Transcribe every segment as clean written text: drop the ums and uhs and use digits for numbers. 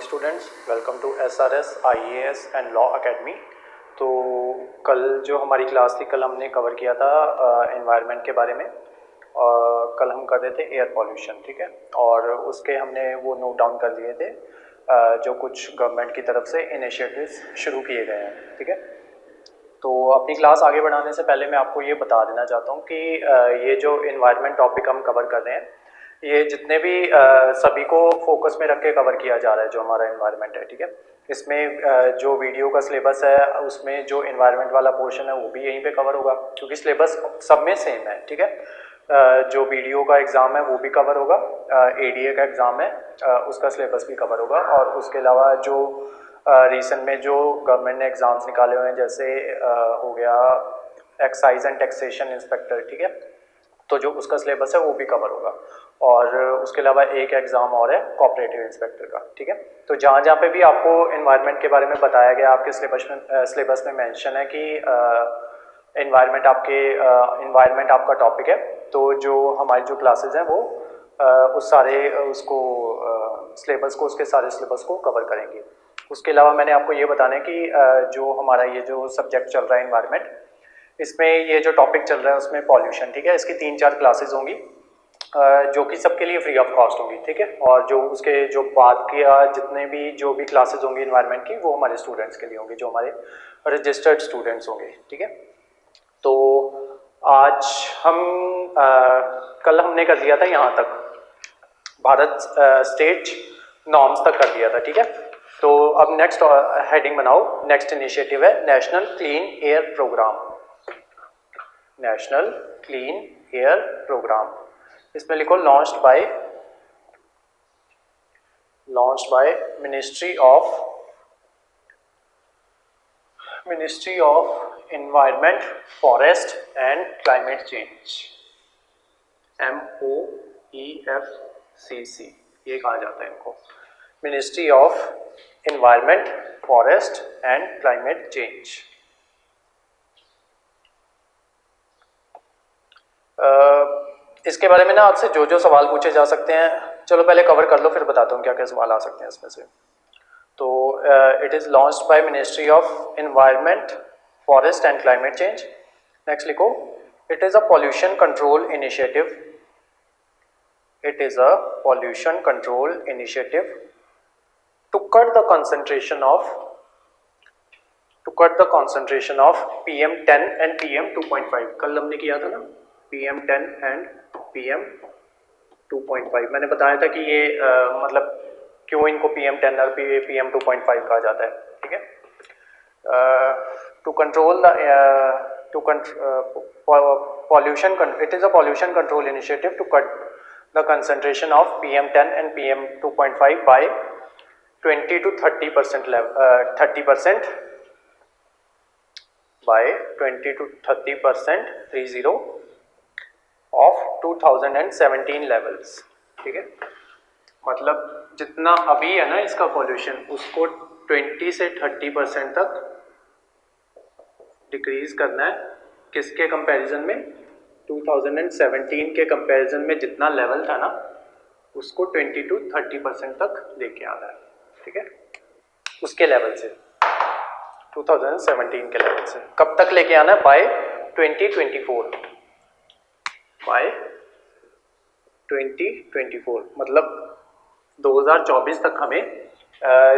Morning students, welcome to SRS IAS and law academy. तो कल जो हमारी क्लास थी, कल हमने कवर किया था एनवायरनमेंट के बारे में। कल हम कर रहे थे एयर पॉल्यूशन, ठीक है। और उसके हमने वो नोट डाउन कर लिए थे जो कुछ गवर्नमेंट की तरफ से इनिशिएटिव्स शुरू किए गए हैं, ठीक है। तो अपनी क्लास आगे बढ़ाने से पहले मैं आपको ये बता देना चाहता हूँ कि ये जो एनवायरनमेंट टॉपिक हम कवर कर रहे हैं, ये जितने भी सभी को फोकस में रख के कवर किया जा रहा है जो हमारा एनवायरनमेंट है, ठीक है। इसमें जो वीडियो का सिलेबस है उसमें जो एनवायरनमेंट वाला पोर्शन है वो भी यहीं पे कवर होगा, क्योंकि सिलेबस सब में सेम है, ठीक है। जो वीडियो का एग्ज़ाम है वो भी कवर होगा, ADA का एग्ज़ाम है उसका सिलेबस भी कवर होगा। और उसके अलावा जो रिसेंट में जो गवर्नमेंट ने एग्ज़ाम्स निकाले हुए हैं, जैसे हो गया एक्साइज एंड टैक्सेशन इंस्पेक्टर, ठीक है, तो जो उसका सिलेबस है वो भी कवर होगा। और उसके अलावा एक एग्ज़ाम और है कोऑपरेटिव इंस्पेक्टर का, ठीक है। तो जहाँ जहाँ पे भी आपको एनवायरनमेंट के बारे में बताया गया, आपके सिलेबस में मेंशन है कि एनवायरनमेंट आपका टॉपिक है, तो जो हमारी जो क्लासेस हैं वो उस सारे उसको सिलेबस को, उसके सारे सिलेबस को कवर करेंगे। उसके अलावा मैंने आपको ये बताना है कि जो हमारा ये जो सब्जेक्ट चल रहा है एनवायरनमेंट, इसमें ये जो टॉपिक चल रहा है उसमें पॉल्यूशन, ठीक है। इसकी 3-4 क्लासेस होंगी जो कि सबके लिए फ्री ऑफ कॉस्ट होंगी, ठीक है। और जो उसके जो बाद के जितने भी जो भी क्लासेस होंगी एनवायरनमेंट की, वो हमारे स्टूडेंट्स के लिए होंगी, जो हमारे रजिस्टर्ड स्टूडेंट्स होंगे, ठीक है। तो आज हम कल हमने कर लिया था यहाँ तक, भारत स्टेट नॉर्म्स तक कर दिया था, ठीक है। तो अब नेक्स्ट हेडिंग बनाओ, नेक्स्ट इनिशिएटिव है national clean air programme. National clean air programme, इसमें लिखो launched by ministry of environment, forest and climate change, MOEFCC ये कहा जाता है इनको, ministry of environment, forest and climate change. इसके बारे में ना आपसे जो जो सवाल पूछे जा सकते हैं, चलो पहले कवर कर लो, फिर बताता हूँ क्या क्या सवाल आ सकते हैं इसमें से। तो it is launched by ministry of environment, forest and climate change. Next लिखो, it is a pollution control initiative. It is a pollution control initiative to cut the concentration of PM10 and PM2.5। कल हमने किया था ना PM10 and PM2.5, मैंने बताया था कि ये मतलब क्यों इनको PM10 और PM2.5 कहा जाता है, ठीक है। It is a pollution control initiative to cut the concentration of PM10 and PM2.5 by 20 to 30% level, 30% by 20 to 30% 30 of 2017 levels, ठीक है। मतलब जितना अभी है ना इसका पॉल्यूशन, उसको 20 से 30% तक डिक्रीज करना है। किसके कंपैरिजन में? 2017 के कंपैरिजन में जितना लेवल था ना, उसको 20 to 30% तक लेके आना है, ठीक है। उसके लेवल से 2017 के लेवल से कब तक लेके आना है? बाय 2024, बाय 2024 मतलब 2024 तक हमें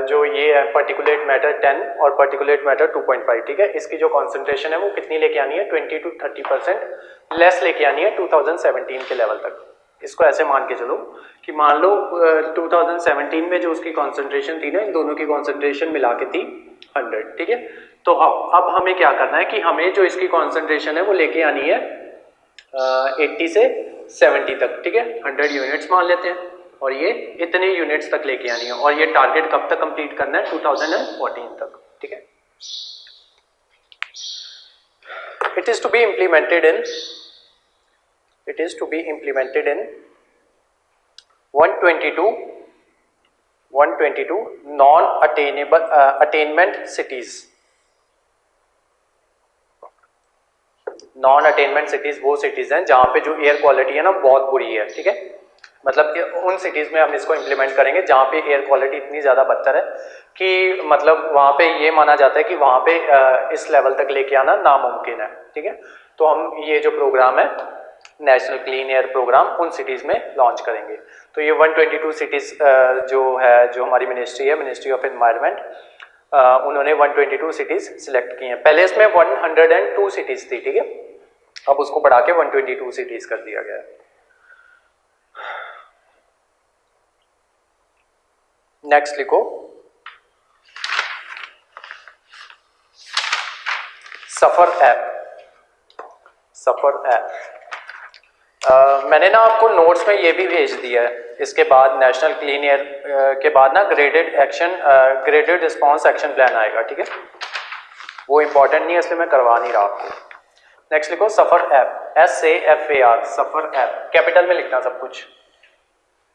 जो ये है पार्टिकुलेट मैटर 10 और पार्टिकुलेट मैटर 2.5, ठीक है, इसकी जो कॉन्सेंट्रेशन है वो कितनी लेके आनी है? 20 to 30% लेस लेके आनी है 2017 के लेवल तक। इसको ऐसे मान के चलो कि मान लो 2017 में जो उसकी कॉन्सेंट्रेशन थी ना, इन दोनों की कॉन्सेंट्रेशन मिला के थी 100, ठीक है। तो अब हमें क्या करना है कि हमें जो इसकी कॉन्सेंट्रेशन है वो लेके आनी है 80 से 70 तक, ठीक है। 100 यूनिट्स मान लेते हैं और ये इतने यूनिट्स तक लेके आनी है, और ये टारगेट कब तक कंप्लीट करना है? 2014 तक, ठीक है। It is to be implemented in 122 non-attainment cities। Non attainment cities वो सिटीज हैं जहां पे जो एयर क्वालिटी है ना बहुत बुरी है, ठीक है। मतलब उन सिटीज़ में हम इसको इम्प्लीमेंट करेंगे जहाँ पे एयर क्वालिटी इतनी ज़्यादा बदतर है कि मतलब वहाँ पे ये माना जाता है कि वहाँ पे इस लेवल तक लेके आना नामुमकिन है, ठीक है। तो हम ये जो प्रोग्राम है नेशनल क्लीन एयर प्रोग्राम उन सिटीज़ में लॉन्च करेंगे। तो ये 122 सिटीज़ जो है, जो हमारी मिनिस्ट्री है, मिनिस्ट्री ऑफ एनवायरनमेंट, उन्होंने 122 सिटीज़ सिलेक्ट की हैं। पहले इसमें 102 सिटीज़ थी, ठीक है, अब उसको बढ़ा के 122 सिटीज़ कर दिया गया है। नेक्स्ट लिखो, सफर ऐप। सफर ऐप मैंने ना आपको नोट्स में ये भी भेज दिया है। इसके बाद नेशनल क्लीन एयर के बाद ना graded action, graded response action plan आएगा, ठीक है। वो इंपॉर्टेंट नहीं है इसलिए मैं करवा नहीं रहा आपको। नेक्स्ट लिखो, सफर ऐप, SAFAR, सफर ऐप, कैपिटल में लिखना सब कुछ,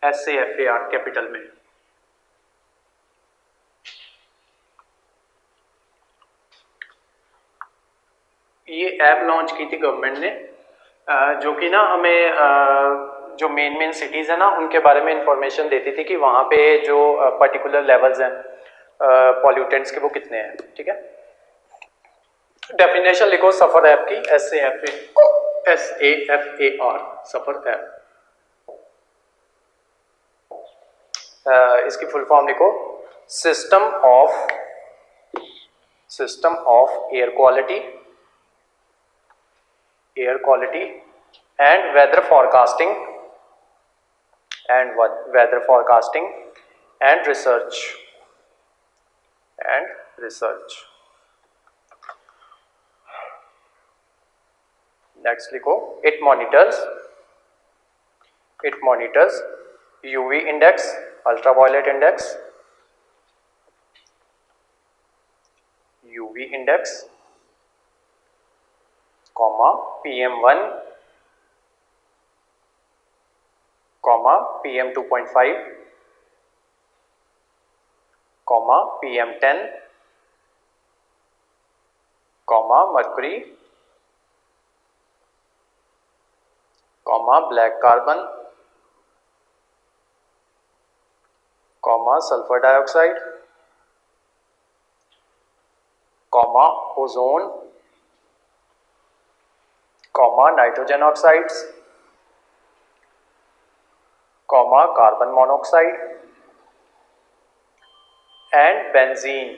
SAFAR कैपिटल में। ये ऐप लॉन्च की थी गवर्नमेंट ने, जो कि ना हमें जो मेन सिटीज़ है ना उनके बारे में इंफॉर्मेशन देती थी कि वहाँ पे जो पर्टिकुलर लेवल्स हैं पॉल्यूटेंट्स के वो कितने हैं, ठीक है। डेफिनेशन लिखो सफर ऐप की, SAFAR, सफर ऐप। इसकी फुल फॉर्म लिखो, system of air quality and weather forecasting and research next लिखो, it monitors UV index, ultraviolet index, PM1, PM 2.5, PM 10, mercury, black carbon, sulfur dioxide, ozone, nitrogen oxides, carbon monoxide and benzene.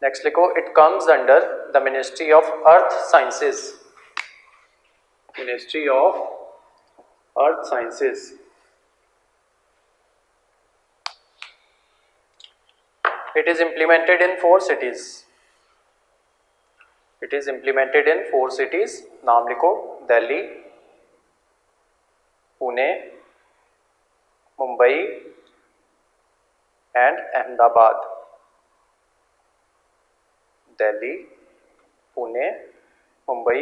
Next लिखो, it comes under the Ministry of Earth Sciences. It is implemented in 4 cities. नाम लिखो, Delhi, Pune, Mumbai and Ahmedabad. Delhi, Pune, Mumbai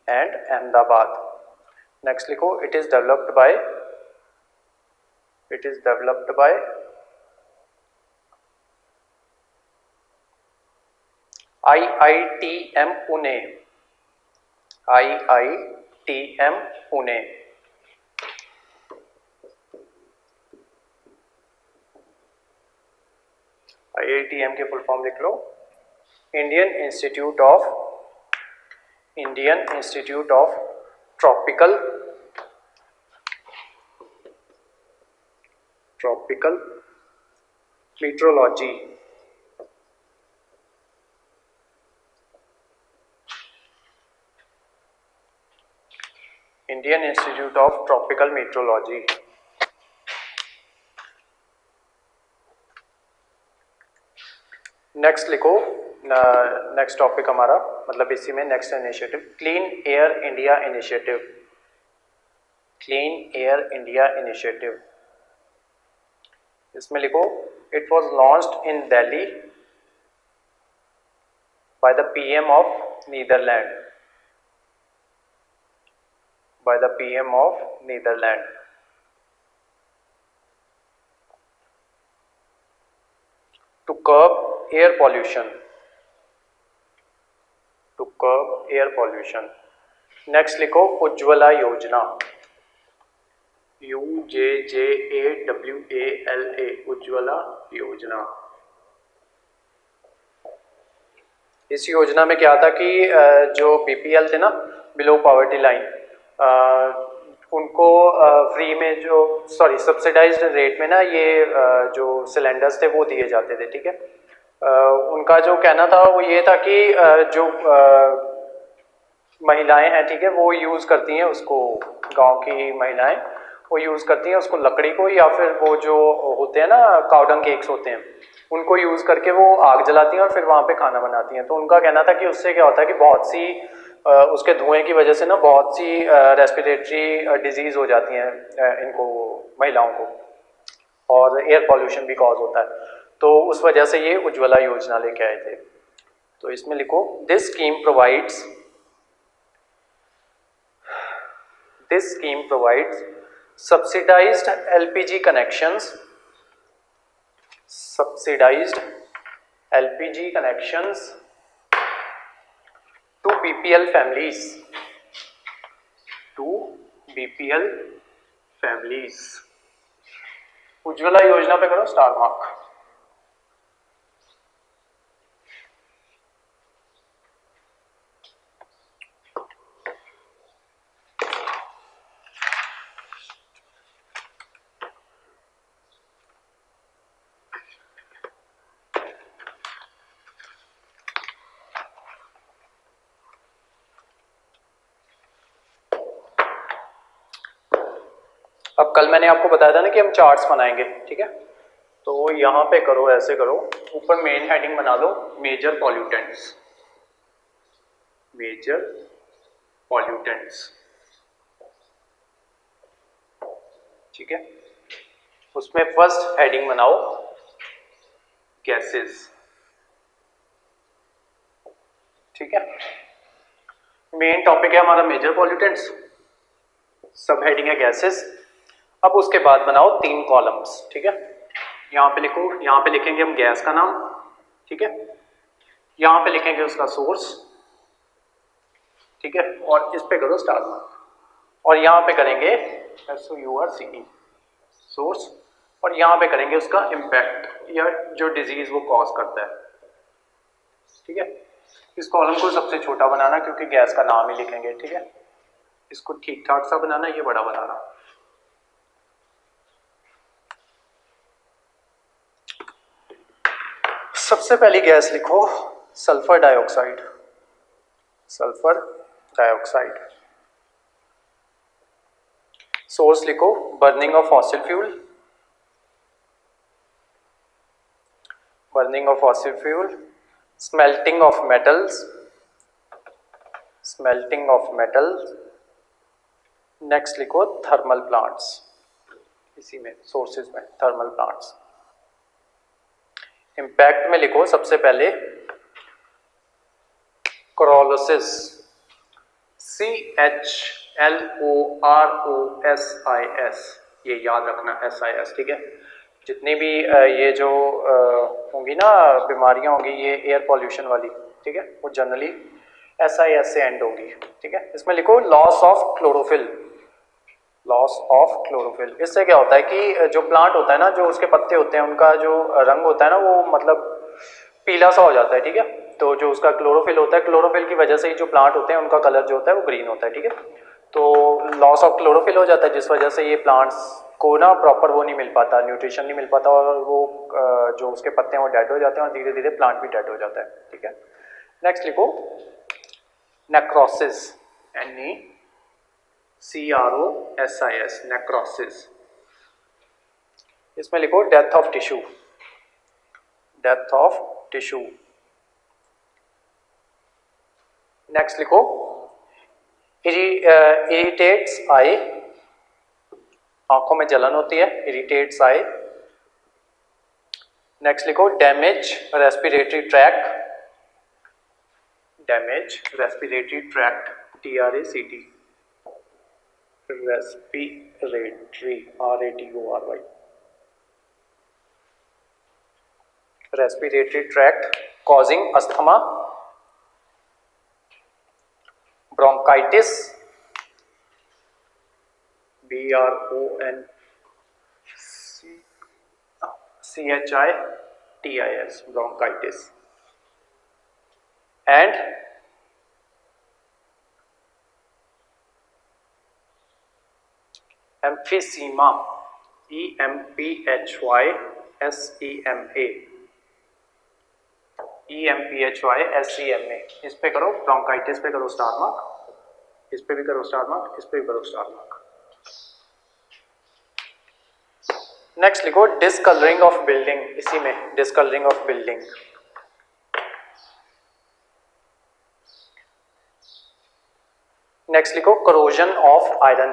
and Ahmedabad. Next लिखो, it is developed by IITM Pune, IITM के full form लिख लो, Indian institute of tropical meteorology. Indian institute of tropical meteorology. Next लिखो, next topic हमारा, मतलब इसी में next initiative, clean air India initiative. इसमें लिखो, it was launched in Delhi by the PM of Netherland, to curb air pollution. Next लिखो उज्ज्वला योजना, UJJAWALA, Ujjwala योजना। इस योजना में क्या था कि जो BPL थे ना, बिलो पॉवर्टी लाइन, उनको फ्री में जो सब्सिडाइज्ड रेट में ना ये जो सिलेंडर्स थे वो दिए जाते थे, ठीक है। उनका जो कहना था वो ये था कि जो महिलाएं हैं, ठीक है, वो यूज़ करती हैं उसको, गांव की महिलाएं वो यूज़ करती हैं उसको, लकड़ी को, या फिर वो जो होते हैं ना काउडंग केक्स होते हैं, उनको यूज़ करके वो आग जलाती हैं और फिर वहाँ पे खाना बनाती हैं। तो उनका कहना था कि उससे क्या होता है कि बहुत सी उसके धुएं की वजह से ना बहुत सी रेस्पिरेटरी डिजीज़ हो जाती हैं इनको, महिलाओं को, और एयर पॉल्यूशन भी कॉज होता है। तो उस वजह से ये उज्ज्वला योजना लेके आए थे। तो इसमें लिखो this scheme provides subsidized LPG connections to BPL families। Ujjwala योजना पे करो स्टार मार्क। अब कल मैंने आपको बताया था ना कि हम चार्ट्स बनाएंगे, ठीक है। तो यहाँ पे करो, ऐसे करो, ऊपर मेन हेडिंग बना लो मेजर पॉल्यूटेंट्स, ठीक है। उसमें फर्स्ट हेडिंग बनाओ गैसेस, ठीक है। मेन टॉपिक है हमारा मेजर पॉल्यूटेंट्स, सब हेडिंग है गैसेस। अब उसके बाद बनाओ 3 कॉलम्स, ठीक है। यहाँ पे लिखो, यहाँ पे लिखेंगे हम गैस का नाम, ठीक है। यहाँ पे लिखेंगे उसका सोर्स, ठीक है, और इस पे करो स्टार मार्क, और यहाँ पे करेंगे SOURCE सोर्स, और यहाँ पे करेंगे उसका इम्पैक्ट या जो डिजीज वो कॉज करता है, ठीक है। इस कॉलम को सबसे छोटा बनाना क्योंकि गैस का नाम ही लिखेंगे, ठीक है। इसको ठीक ठाक सा बनाना, ये बड़ा बनाना। सबसे पहली गैस लिखो सल्फर डाइऑक्साइड, सोर्स लिखो burning of fossil fuel, smelting of metals, next लिखो थर्मल प्लांट्स, इसी में सोर्सेज में थर्मल प्लांट्स। इम्पैक्ट में लिखो सबसे पहले क्रोलोसिस, CHLOROSIS, ये याद रखना, SIS, ठीक है। जितनी भी ये जो होंगी ना बीमारियां होंगी ये एयर पॉल्यूशन वाली, ठीक है, वो जनरली SIS से एंड होगी, ठीक है। इसमें लिखो लॉस ऑफ क्लोरोफिल, इससे क्या होता है कि जो प्लांट होता है ना, जो उसके पत्ते होते हैं उनका जो रंग होता है ना वो मतलब पीला सा हो जाता है, ठीक है। तो जो उसका क्लोरोफिल होता है, क्लोरोफिल की वजह से ही जो प्लांट होते हैं उनका कलर जो होता है वो ग्रीन होता है, ठीक है। तो लॉस ऑफ क्लोरोफिल हो जाता है जिस वजह से ये प्लांट्स को ना प्रॉपर वो नहीं मिल पाता, न्यूट्रिशन नहीं मिल पाता, और वो जो उसके पत्ते हैं वो डेड हो जाते हैं और धीरे धीरे प्लांट भी डेड हो जाता है, ठीक है। नेक्स्ट लिखो नेक्रोसिस, NECROSIS, नेक्रोसिस। इसमें लिखो डेथ ऑफ टिश्यू। नेक्स्ट लिखो इरिटेट्स आई, आंखों में जलन होती है, इरिटेट्स आई। नेक्स्ट लिखो damage respiratory tract, TRACT, respiratory RATORY, respiratory tract causing asthma, bronchitis, BRONCHITIS, bronchitis, and emphysema, EMPHYSEMA, इस पे करो, ब्रोंकाइटिस पे करो स्टार मार्क, इस पे भी करो स्टार मार्क, इस पे भी करो स्टार मार्क। नेक्स्ट लिखो डिसकलरिंग ऑफ बिल्डिंग, इसी में डिसकलरिंग ऑफ बिल्डिंग। नेक्स्ट लिखो corrosion of iron,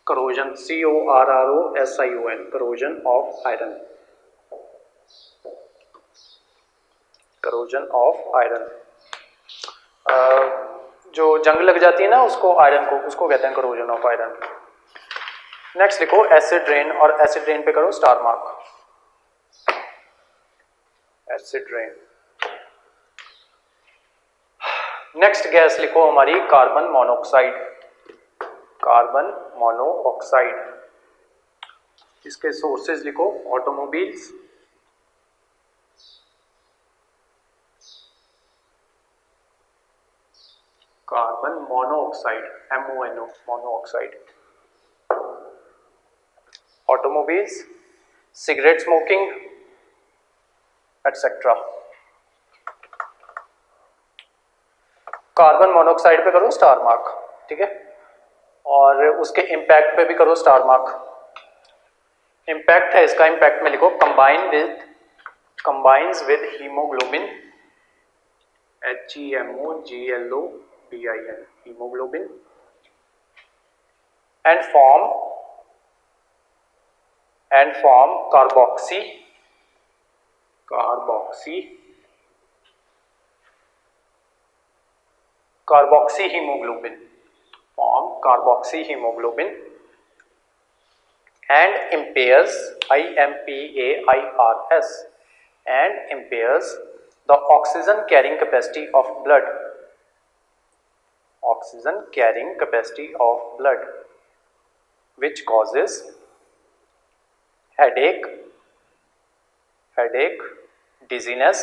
corrosion, CORROSION, corrosion of iron, corrosion of iron. जो जंग लग जाती है ना उसको, आयरन को, उसको कहते हैं करोजन ऑफ आयरन। नेक्स्ट लिखो एसिड रेन, और एसिड रेन पे करो star mark, acid rain. Next gas लिखो हमारी कार्बन मोनोऑक्साइड, कार्बन मोनोऑक्साइड। इसके सोर्सेज लिखो automobiles, carbon monoxide, MONO, monoxide, automobiles, cigarette smoking etcetera. Carbon monoxide पे करो स्टार मार्क, ठीक है, और उसके इम्पैक्ट पे भी करो स्टार मार्क। इम्पैक्ट है इसका, इम्पैक्ट में लिखो combines with haemoglobin, HEMOGLOBIN, haemoglobin, and form carboxy hemoglobin, form carboxy hemoglobin, and impairs, IMPAIRS, and impairs the oxygen carrying capacity of blood, which causes headache, dizziness,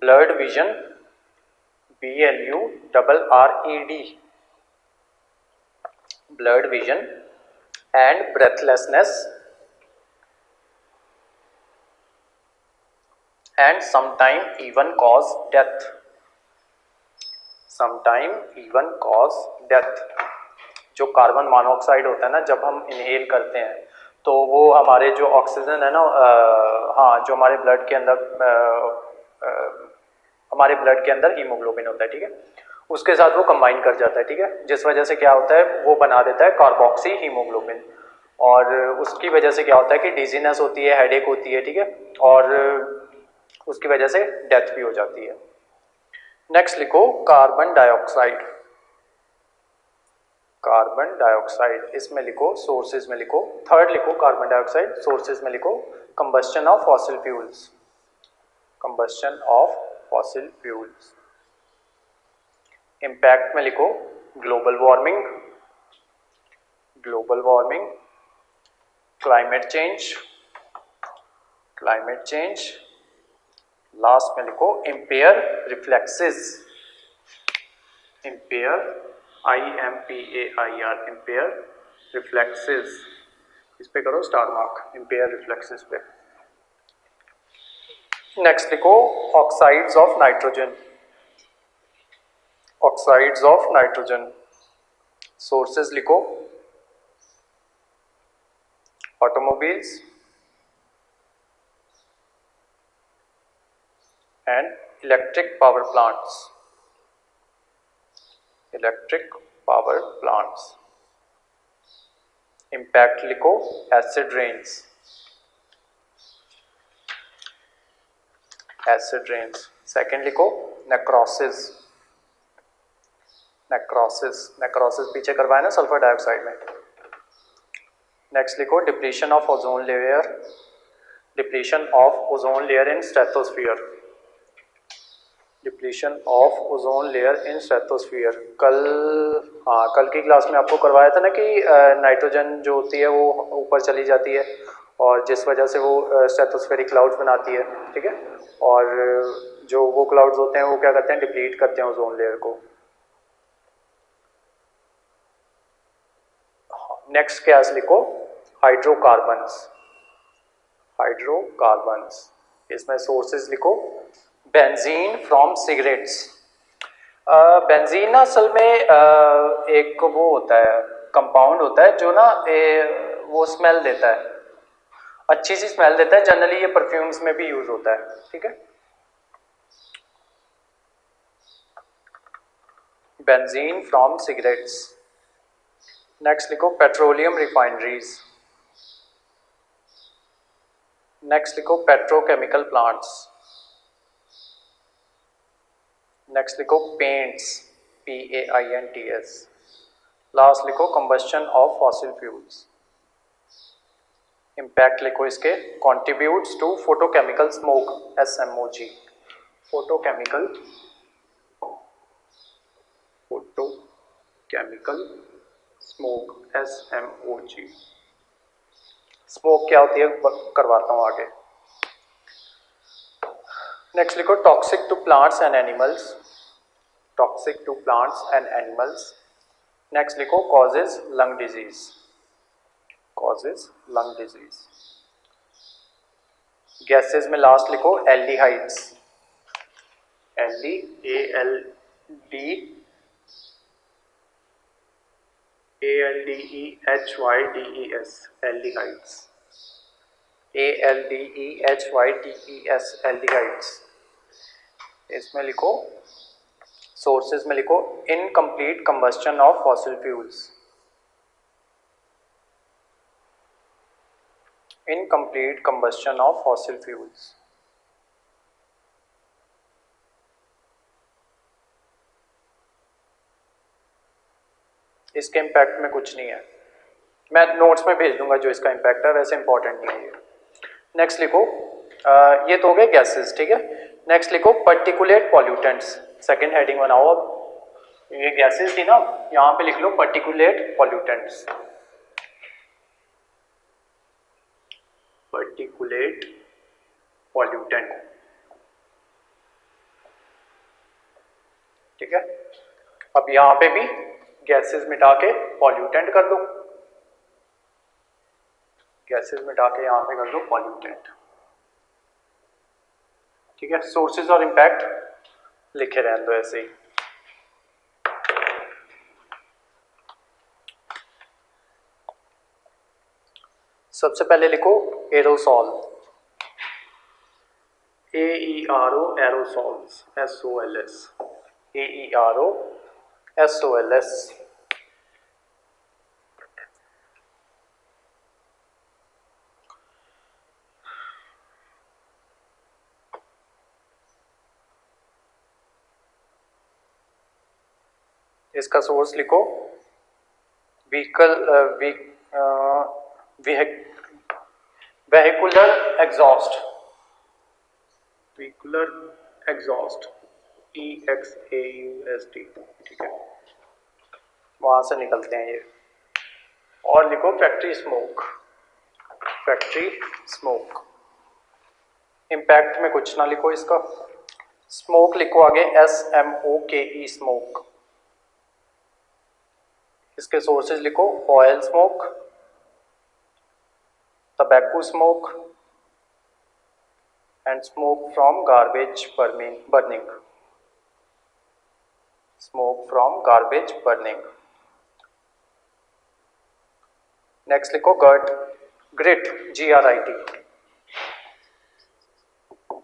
blurred vision, BLURRED, blurred vision, and breathlessness, and sometime even cause death, जो carbon monoxide होता है ना, जब हम inhale करते हैं तो वो हमारे जो ऑक्सीजन है ना, जो हमारे ब्लड के अंदर हीमोग्लोबिन होता है, ठीक है, उसके साथ वो कंबाइन कर जाता है, ठीक है, जिस वजह से क्या होता है, वो बना देता है कार्बोक्सी हीमोग्लोबिन, और उसकी वजह से क्या होता है कि डिजीनेस होती है, हेडेक होती है, ठीक है, और उसकी वजह से डेथ भी हो जाती है। नेक्स्ट लिखो कार्बन डाइऑक्साइड, इसमें लिखो सोर्सेज में लिखो, थर्ड लिखो कार्बन डाइऑक्साइड, सोर्सेज में लिखो combustion of fossil fuels, impact में लिखो global warming, climate change, last में लिखो empire reflexes, IMPAIR, empire reflexes, इस पे करो स्टार मार्क, इम्पेयर रिफ्लेक्सेस पे। नेक्स्ट लिखो ऑक्साइड्स ऑफ नाइट्रोजन, सोर्सेज लिखो automobiles and electric power plants, impact लिखो एसिड रेन्स, सेकेंड लिखो नेक्रोसिस पीछे करवाया ना सल्फर डाइऑक्साइड में। नेक्स्ट लिखो depletion of ozone layer in stratosphere, depletion of ozone layer in stratosphere. कल की क्लास में आपको करवाया था ना कि नाइट्रोजन जो होती है वो ऊपर चली जाती है और जिस वजह से वो स्ट्रेटोस्फेरिक क्लाउड्स बनाती है, ठीक है। और जो वो क्लाउड्स होते हैं वो क्या करते हैं, डिप्लीट करते हैं ओजोन लेयर को। नेक्स्ट क्या लिखो, हाइड्रोकार्बन्स। हाइड्रोकार्बन्स, इसमें सोर्सेज लिखो, बेंजीन फ्रॉम सिगरेट्स। बेंजीन ना असल में एक वो होता है, कंपाउंड होता है जो ना वो स्मेल देता है, अच्छी सी स्मेल देता है। जनरली ये परफ्यूम्स में भी यूज होता है, ठीक है। Benzene from cigarettes. नेक्स्ट लिखो, पेट्रोलियम रिफाइनरीज। नेक्स्ट लिखो, पेट्रोकेमिकल प्लांट्स। नेक्स्ट लिखो, पेंट्स, PAINTS। लास्ट लिखो, combustion of fossil fuels. Impact लिखो इसके, contributes to photochemical smoke, SMOG। Photochemical smoke, SMOG। Smoke क्या होती है करवाता हूँ आगे। नेक्स्ट लिखो, toxic to plants and animals. Toxic to plants and animals. Next लिखो, causes lung disease. Causes lung disease. Gases में लास्ट लिखो, aldehydes. ALDEHYDES, aldehydes. ALDEHYDES, aldehydes. इसमें लिखो, सोर्सेज में लिखो, incomplete combustion of fossil fuels. Incomplete combustion of fossil fuels. इसके impact में कुछ नहीं है, मैं नोट्स में भेज दूंगा जो इसका इम्पैक्ट है, वैसे इंपॉर्टेंट नहीं है ये। नेक्स्ट लिखो, ये तो हो गए गैसेस, ठीक है। नेक्स्ट लिखो, पर्टिकुलेट पॉल्यूटेंट्स। सेकंड हेडिंग बनाओ। अब ये गैसेस थी ना, यहाँ पे लिख लो पर्टिकुलेट पॉल्यूटेंट्स। पर्टिकुलेट पॉल्यूटेंट, ठीक है। अब यहाँ पे भी गैसेस मिटा के पॉल्यूटेंट कर दो। गैसेस मिटा के यहाँ पे कर दो पॉल्यूटेंट, ठीक है। सोर्सेज और इम्पैक्ट लिखे रहने दो ऐसे ही। सबसे पहले लिखो aerosol, AERO, aerosols, SOLS, AERO, SOLS। इसका सोर्स लिखो, vehicular exhaust, vehicular exhaust, EXAUST, ठीक है, वहां से निकलते हैं ये। और लिखो factory smoke, factory smoke. Impact में कुछ ना लिखो इसका। स्मोक लिखो आगे, SMOKE, स्मोक। इसके सोर्सेज लिखो, oil smoke, tobacco smoke and smoke from garbage burning, smoke from garbage burning। Next लिखो ग्रिट, GRIT,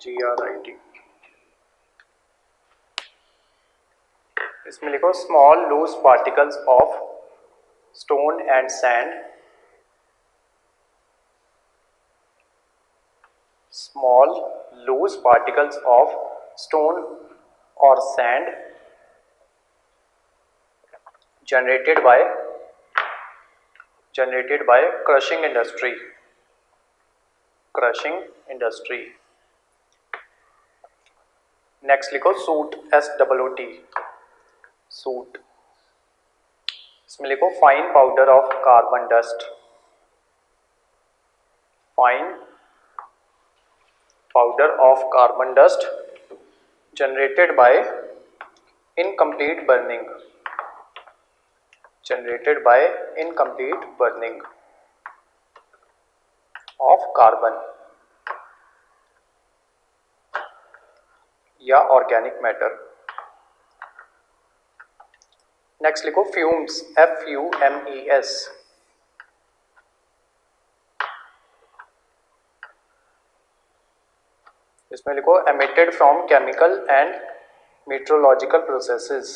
GRIT। इसमें लिखो, small loose particles of stone and sand, small loose particles of stone or sand generated by crushing industry, crushing industry। Next लिखो suit, SOOT, suit. इसमें लिखो fine powder of carbon dust, fine powder of carbon dust generated by incomplete burning, generated by incomplete burning of carbon या organic matter। Next लिखो fumes, FUMES, इसमें लिखो emitted from chemical and meteorological processes,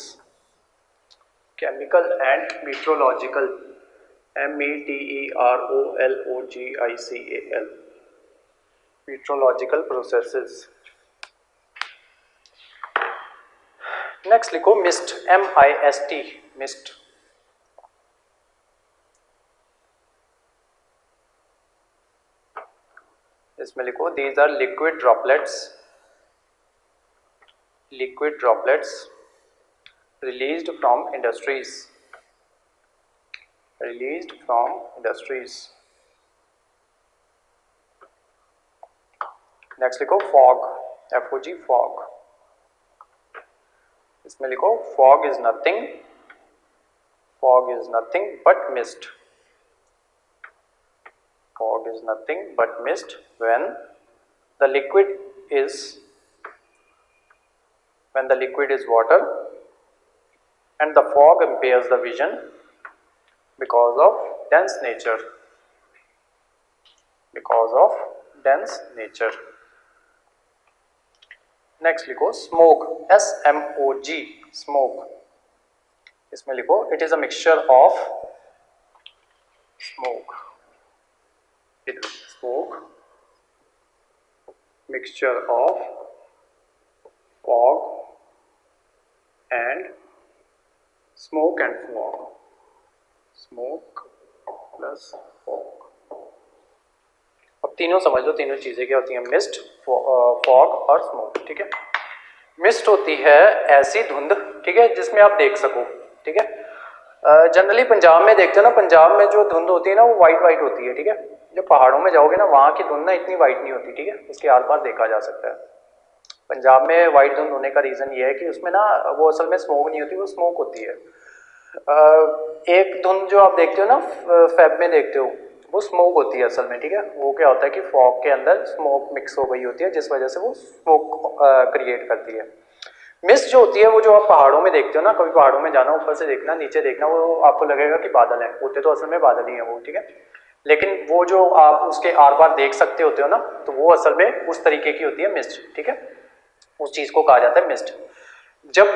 chemical and meteorological, METEROLOGICAL, meteorological processes। Next लिखो mist, MIST, mist. इसमें लिखो these are liquid droplets, liquid droplets released from industries, released from industries। Next लिखो fog, FOG, fog। इसमें लिखो fog is nothing, fog is nothing but mist, fog is nothing but mist when the liquid is water and the fog impairs the vision because of dense nature, because of dense nature। Next लिखो smoke, SMOG, smoke. इसमें लिखो it is a mixture of smoke, smoke mixture of fog and smoke and fog, smoke plus fog. अब तीनों समझ लो, तीनों चीजें क्या होती हैं, मिस्ट, फॉग और स्मोक। ठीक है, मिस्ट होती है ऐसी धुंध, ठीक है, जिसमें आप देख सको। ठीक है, जनरली पंजाब में देखते हो ना, पंजाब में जो धुंध होती है ना वो वाइट वाइट होती है। ठीक है, जब पहाड़ों में जाओगे ना वहाँ की धुंध ना इतनी वाइट नहीं होती। ठीक है, उसके आर पार देखा जा सकता है। पंजाब में वाइट धुंध होने का रीज़न ये है कि उसमें ना वो असल में स्मोक नहीं होती, वो स्मोक होती है। एक धुंध जो आप देखते हो ना फैब में देखते हो, वो स्मोक होती है असल में। ठीक है, वो क्या होता है कि फॉग के अंदर स्मोक मिक्स हो गई होती है, जिस वजह से वो स्मोक क्रिएट करती है। मिस्ट जो होती है वो जो आप पहाड़ों में देखते हो ना, कभी पहाड़ों में जाना, ऊपर से देखना, नीचे देखना, वो आपको लगेगा कि बादल हैं, होते तो असल में बादल ही हैं वो। ठीक है, लेकिन वो जो आप उसके आर पार देख सकते होते हो ना, तो वो असल में उस तरीके की होती है मिस्ट। ठीक है, उस चीज़ को कहा जाता है मिस्ट। जब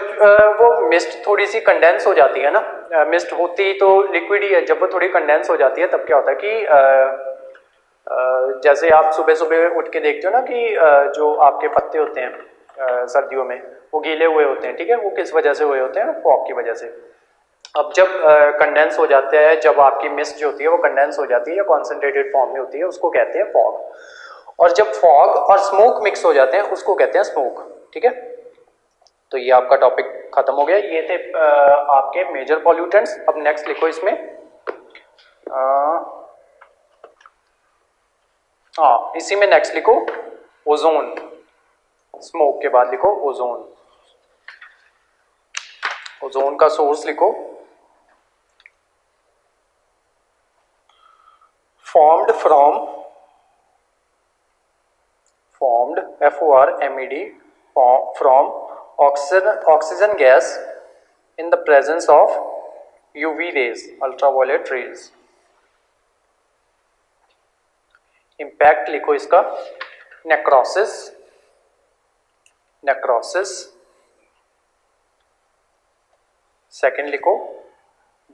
वो मिस्ट थोड़ी सी कंडेंस हो जाती है ना, मिस्ट होती तो लिक्विड ही है, जब वो थोड़ी कंडेंस हो जाती है तब क्या होता है कि जैसे आप सुबह सुबह उठ के देखते हो ना कि जो आपके पत्ते होते हैं सर्दियों में वो गीले हुए होते हैं। ठीक है, वो किस वजह से हुए होते हैं, फॉग की वजह से। अब जब कंडेंस हो जाते हैं, जब आपकी मिस्ट जो होती है वो कंडेंस हो जाती है या कॉन्सेंट्रेटेड फॉर्म में होती है, उसको कहते हैं फॉग। और जब फॉग और स्मोक मिक्स हो जाते हैं उसको कहते हैं स्मोक। ठीक है, तो ये आपका टॉपिक खत्म हो गया। ये थे आपके मेजर पॉल्यूटेंट्स। अब नेक्स्ट लिखो इसमें, हाँ इसी में नेक्स्ट लिखो ओजोन। स्मोक के बाद लिखो ओजोन। ओजोन का सोर्स लिखो, formed from FORMED from oxygen gas in the presence of UV rays, ultraviolet rays। Impact लिखो इसका, नेक्रोसिस। सेकेंड लिखो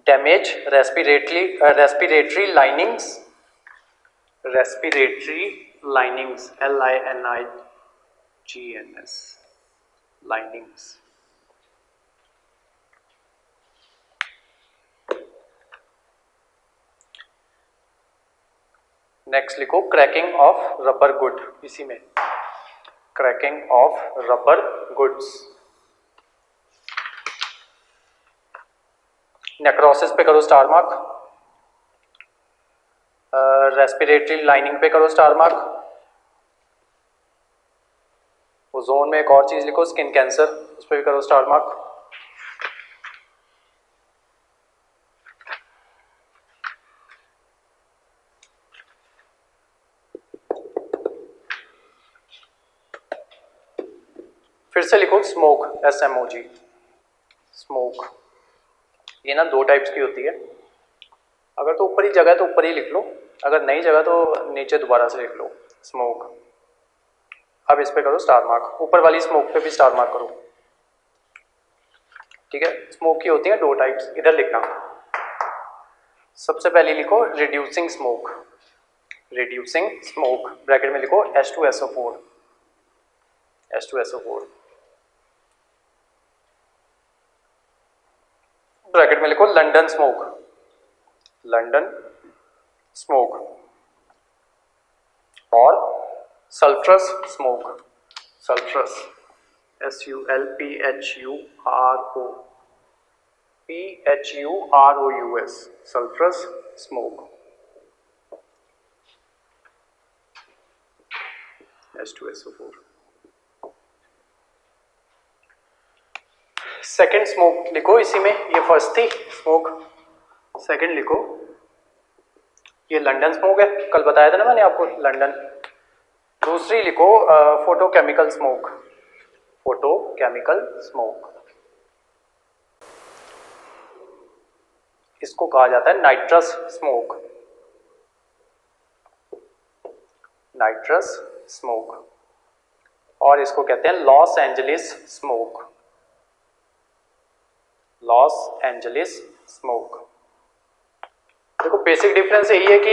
damage respiratory linings, LINIGNS, linings. Next लिखो क्रैकिंग ऑफ रबर गुड। इसी में cracking of rubber goods. Necrosis पे करो star mark, respiratory lining पे करो स्टार मार्क, ओजोन में एक और चीज लिखो स्किन कैंसर, उस पर भी करो स्टार मार्क। फिर से लिखो स्मोक, SMOG, स्मोक। ये ना दो टाइप्स की होती है, अगर तो ऊपर ही जगह है तो ऊपर ही लिख लो, अगर नहीं जगह तो नीचे दोबारा से लिख लो स्मोक। अब इस पे करो स्टार मार्क, ऊपर वाली स्मोक पे भी स्टार मार्क करो, ठीक है। स्मोक की होती है दो टाइप्स, इधर लिखना। सबसे पहले लिखो reducing smoke, reducing smoke, bracket में लिखो H2SO4, H2SO4, ब्रैकेट में लिखो लंदन स्मोक, लंदन स्मोक, और sulphurous smoke, sulphurous, SULPHUROPHUROUS, sulphurous smoke, H2SO4। Second smoke लिखो इसी में, ये फर्स्ट थी स्मोक, सेकेंड लिखो, ये लंदन स्मोक है, कल बताया था ना मैंने आपको लंदन। दूसरी लिखो फोटोकेमिकल स्मोक, फोटोकेमिकल स्मोक, इसको कहा जाता है नाइट्रस स्मोक, नाइट्रस स्मोक, और इसको कहते हैं Los Angeles smoke, Los Angeles smoke. देखो बेसिक डिफरेंस यही है कि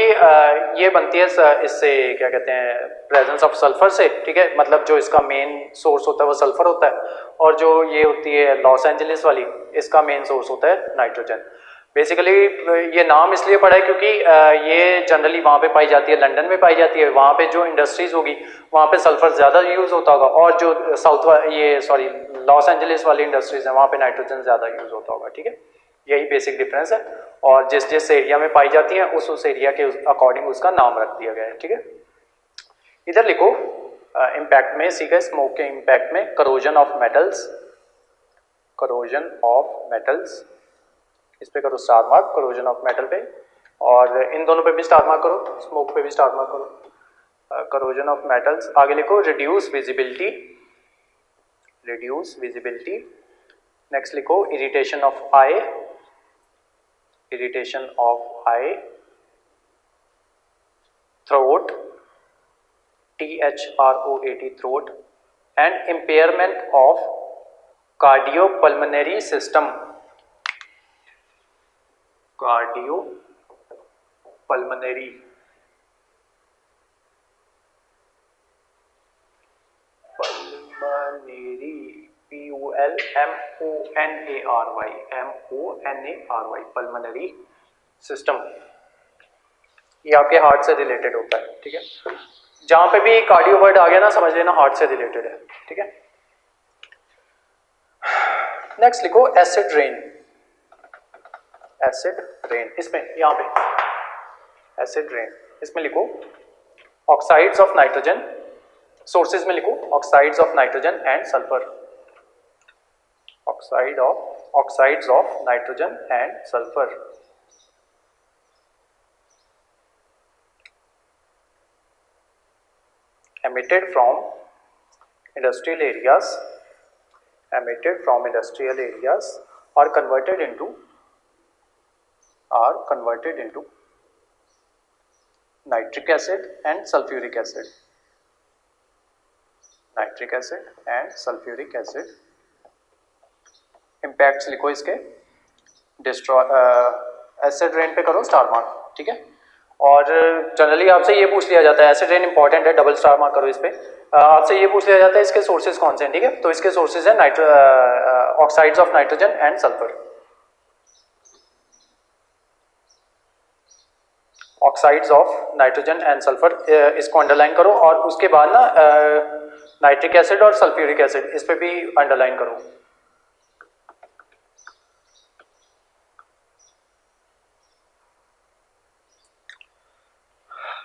ये बनती है इससे क्या कहते हैं प्रेजेंस ऑफ सल्फर से, ठीक है, मतलब जो इसका मेन सोर्स होता है वो सल्फर होता है, और जो ये होती है लॉस एंजलिस वाली, इसका मेन सोर्स होता है नाइट्रोजन। बेसिकली ये नाम इसलिए पड़ा है क्योंकि ये जनरली वहाँ पे पाई जाती है, लंदन में पाई जाती है, वहाँ पे जो इंडस्ट्रीज होगी वहाँ पे सल्फर ज़्यादा यूज़ होता होगा, और जो लॉस एंजलिस वाली इंडस्ट्रीज है वहाँ पे नाइट्रोजन ज़्यादा यूज़ होता होगा, ठीक है। यही बेसिक डिफरेंस है, और जिस जिस एरिया में पाई जाती है उस एरिया के अकॉर्डिंग उसका नाम रख दिया गया है, ठीक है। इधर लिखो इम्पैक्ट में, सीखा स्मोक के इम्पैक्ट में, corrosion of metals, corrosion of metals, इस पे करो star mark, corrosion of metal पे, और इन दोनों पे भी स्टार मार्क करो, स्मोक पे भी स्टार मार्क करो, करोजन ऑफ मेटल्स। आगे लिखो reduce visibility, reduce visibility. Next लिखो irritation of eye, irritation of eye, throat, THROAT, throat, and impairment of cardiopulmonary system, cardiopulmonary, pulmonary, PULMONARY, pulmonary system, ये आपके heart से related होता है, ठीक है। जहां पे भी कार्डियो वर्ड आ गया ना समझ लेना हार्ट से रिलेटेड है, ठीक है। नेक्स्ट लिखो एसिड रेन, एसिड रेन, इसमें यहां पे एसिड रेन, इसमें लिखो ऑक्साइड्स ऑफ नाइट्रोजन, सोर्सेज में लिखो oxides of nitrogen and sulphur, oxides of nitrogen and sulphur. Emitted from industrial areas, emitted from industrial areas are converted into nitric acid and sulfuric acid, nitric acid and sulfuric acid। impacts लिखो इसके, destroy, acid rain पे करो star mark, ठीक है। और generally आपसे ये पूछ लिया जाता है, एसिड रेन इंपॉर्टेंट है, डबल स्टार मार्क करो इस पे। आपसे ये पूछ लिया जाता है इसके सोर्सेज कौन से हैं, ठीक है। तो इसके सोर्सेज हैं oxides of nitrogen and sulphur, oxides of nitrogen and sulphur, इसको अंडरलाइन करो। और उसके बाद ना नाइट्रिक एसिड और सल्फ्यूरिक एसिड, इस पे भी अंडरलाइन करो।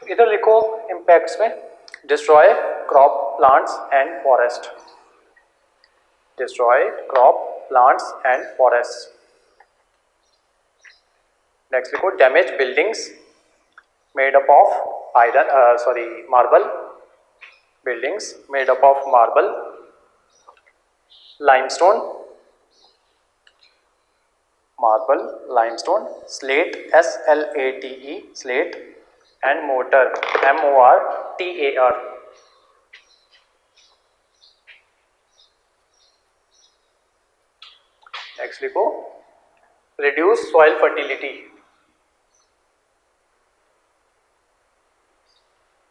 इधर लिखो इम्पैक्ट्स में, destroy crop plants and forest, destroy crop plants and forest. Next लिखो damage buildings made up of iron marble, buildings made up of marble, limestone, slate, SLATE, slate, and mortar, MORTAR. Next लिखो reduce soil fertility,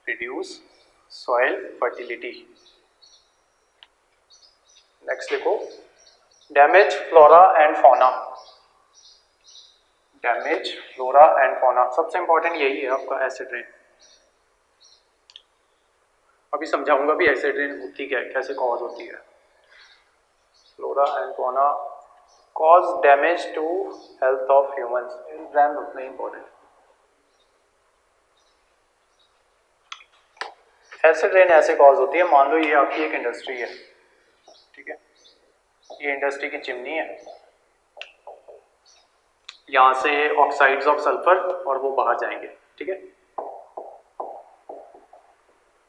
reduce soil fertility. Next लिखो damage flora and fauna, damage flora and fauna. सबसे important यही है आपका acid rain. अभी समझाऊंगा भी acid rain होती क्या है, कैसे कॉज होती है। Flora and fauna cause damage to health of humans, ब्रांड उतना ही इंपॉर्टेंट। एसिड रेन ऐसे कॉज होती है, मान लो ये आपकी एक इंडस्ट्री है, ठीक है, ये इंडस्ट्री की चिमनी है, यहाँ से ऑक्साइड्स ऑफ सल्फर और वो बाहर जाएंगे, ठीक है,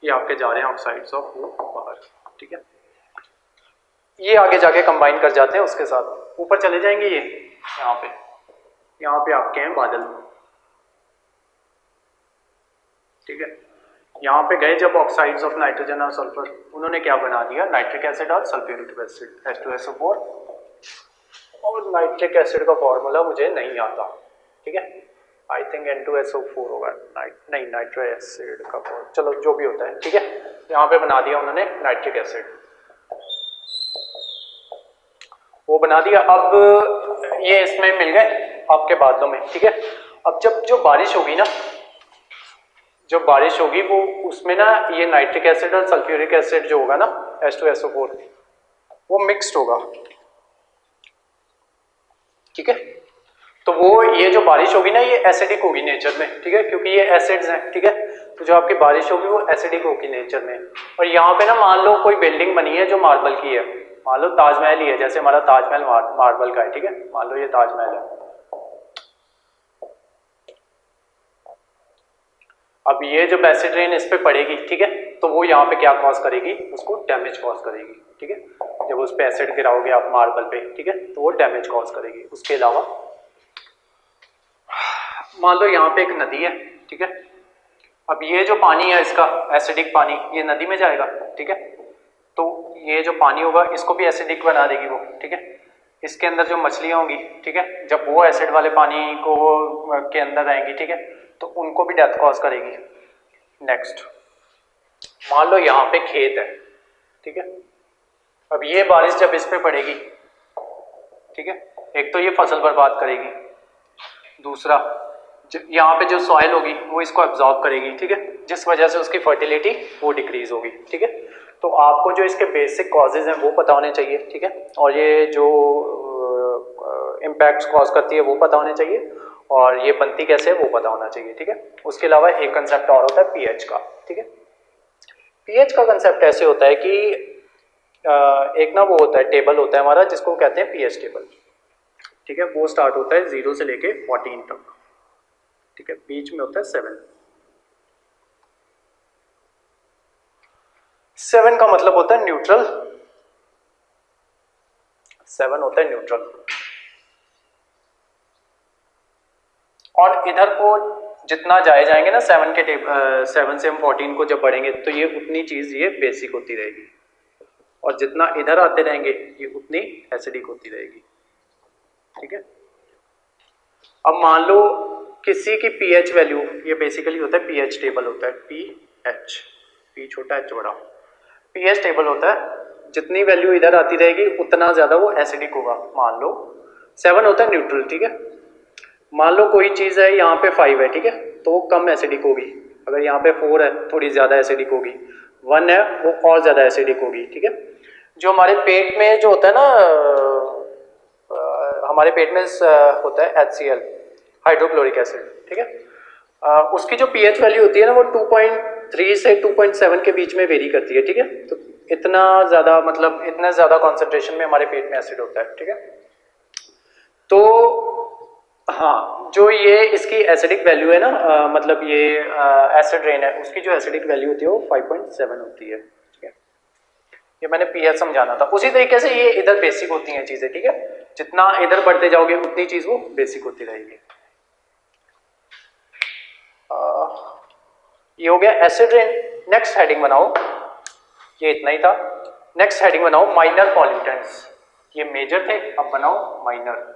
ये आपके जा रहे हैं ऑक्साइड्स ऑफ वो बाहर, ठीक है, ये आगे जाके कंबाइन कर जाते हैं उसके साथ, ऊपर चले जाएंगे ये यहाँ पे आपके हैं बादल, ठीक है, यहाँ पे गए जब ऑक्साइड्स ऑफ नाइट्रोजन और सल्फर, उन्होंने क्या बना दिया, नाइट्रिक एसिड और सल्फ्यूरिक एसिड, H2SO4। और नाइट्रिक एसिड का फॉर्मूला मुझे नहीं आता, ठीक है, आई थिंक N2SO4 होगा, नहीं नाइट्रिक एसिड का फॉर्मूला, चलो जो भी होता है, ठीक है, यहाँ पे बना दिया उन्होंने नाइट्रिक एसिड, वो बना दिया। अब ये इसमें मिल गए आपके बादलों में, ठीक है। अब जब जो बारिश होगी ना, जो बारिश होगी वो उसमें ना ये नाइट्रिक एसिड और सल्फ्यूरिक एसिड जो होगा ना H2SO4 वो मिक्स्ड होगा, ठीक है। तो वो ये जो बारिश होगी ना ये एसिडिक होगी नेचर में, ठीक है, क्योंकि ये एसिड्स हैं, ठीक है। तो जो आपकी बारिश होगी वो एसिडिक होगी नेचर में। और यहाँ पे ना मान लो कोई बिल्डिंग बनी है जो मार्बल की है, मान लो ताजमहल ही है, जैसे हमारा ताजमहल मार्बल का है, ठीक है, मान लो ये ताजमहल है। अब ये जब एसिड रेन इस पे पड़ेगी, ठीक है, तो वो यहाँ पे क्या कॉज करेगी, उसको डैमेज कॉज करेगी, ठीक है। जब उस पे एसिड गिराओगे आप मार्बल पे, ठीक है, तो वो डैमेज कॉज करेगी। उसके अलावा मान लो यहाँ पे एक नदी है, ठीक है, अब ये जो पानी है इसका एसिडिक पानी ये नदी में जाएगा, ठीक है, तो ये जो पानी होगा इसको भी एसिडिक बना देगी वो, ठीक है। इसके अंदर जो मछलियाँ होंगी, ठीक है, जब वो एसिड वाले पानी को के अंदर रहेंगी, ठीक है, तो उनको भी डेथ कॉज करेगी। नेक्स्ट मान लो यहाँ पे खेत है, ठीक है, अब ये बारिश जब इस पे पड़ेगी, ठीक है, एक तो ये फसल बर्बाद करेगी, दूसरा यहाँ पे जो सॉइल होगी वो इसको एब्जॉर्ब करेगी, ठीक है, जिस वजह से उसकी फर्टिलिटी वो डिक्रीज होगी, ठीक है। तो आपको जो इसके बेसिक कॉजेज हैं वो पता होने चाहिए, ठीक है, और ये जो इम्पैक्ट्स कॉज करती है वो पता होने चाहिए, और ये बनती कैसे है वो पता होना चाहिए, ठीक है। उसके अलावा एक कंसेप्ट और होता है पीएच का, ठीक है। पीएच का कंसेप्ट ऐसे होता है कि एक ना वो होता है टेबल होता है हमारा जिसको कहते हैं पीएच टेबल, ठीक है, वो स्टार्ट होता है 0 से लेके 14 तक, ठीक है, बीच में होता है 7 का मतलब होता है न्यूट्रल, 7 होता है न्यूट्रल। और इधर को जितना जाएंगे ना 7 से हम 14 को जब बढ़ेंगे तो ये उतनी चीज ये बेसिक होती रहेगी, और जितना इधर आते रहेंगे ये उतनी एसिडिक होती रहेगी, ठीक है। अब मान लो किसी की पीएच वैल्यू, ये बेसिकली होता है पीएच टेबल होता है, पीएच, पी छोटा एच बड़ा, पीएच टेबल होता है, जितनी वैल्यू इधर आती रहेगी उतना ज्यादा वो एसिडिक होगा। मान लो 7 होता है न्यूट्रल, ठीक है, मान लो कोई चीज है यहाँ पे 5 है, ठीक है, तो वो कम एसिडिक होगी, अगर यहाँ पे 4 है थोड़ी ज्यादा एसिडिक होगी, 1 है वो और ज़्यादा एसिडिक होगी, ठीक है। जो हमारे पेट में जो होता है ना, हमारे पेट में होता है HCl, हाइड्रोक्लोरिक एसिड, ठीक है। उसकी जो pH वैल्यू होती है ना वो 2.3 से 2.7 के बीच में वेरी करती है, ठीक है। तो इतना ज़्यादा, मतलब इतना ज़्यादा कॉन्सेंट्रेशन में हमारे पेट में एसिड होता है, ठीक है। तो हाँ, जो ये इसकी एसिडिक वैल्यू है ना, मतलब ये एसिड रेन है, उसकी जो एसिडिक वैल्यू होती है वो 5.7 होती है, ठीक है। ये मैंने pH समझाना था। उसी तरीके से ये इधर बेसिक होती हैं चीज़ें, ठीक है। जितना इधर बढ़ते जाओगे उतनी चीज़ वो बेसिक होती रहेगी। ये हो गया एसिड रेन। नेक्स्ट हेडिंग बनाओ, ये इतना ही था। नेक्स्ट हेडिंग बनाओ माइनर पॉल्यूटेंट्स। ये मेजर थे, अब बनाओ माइनर।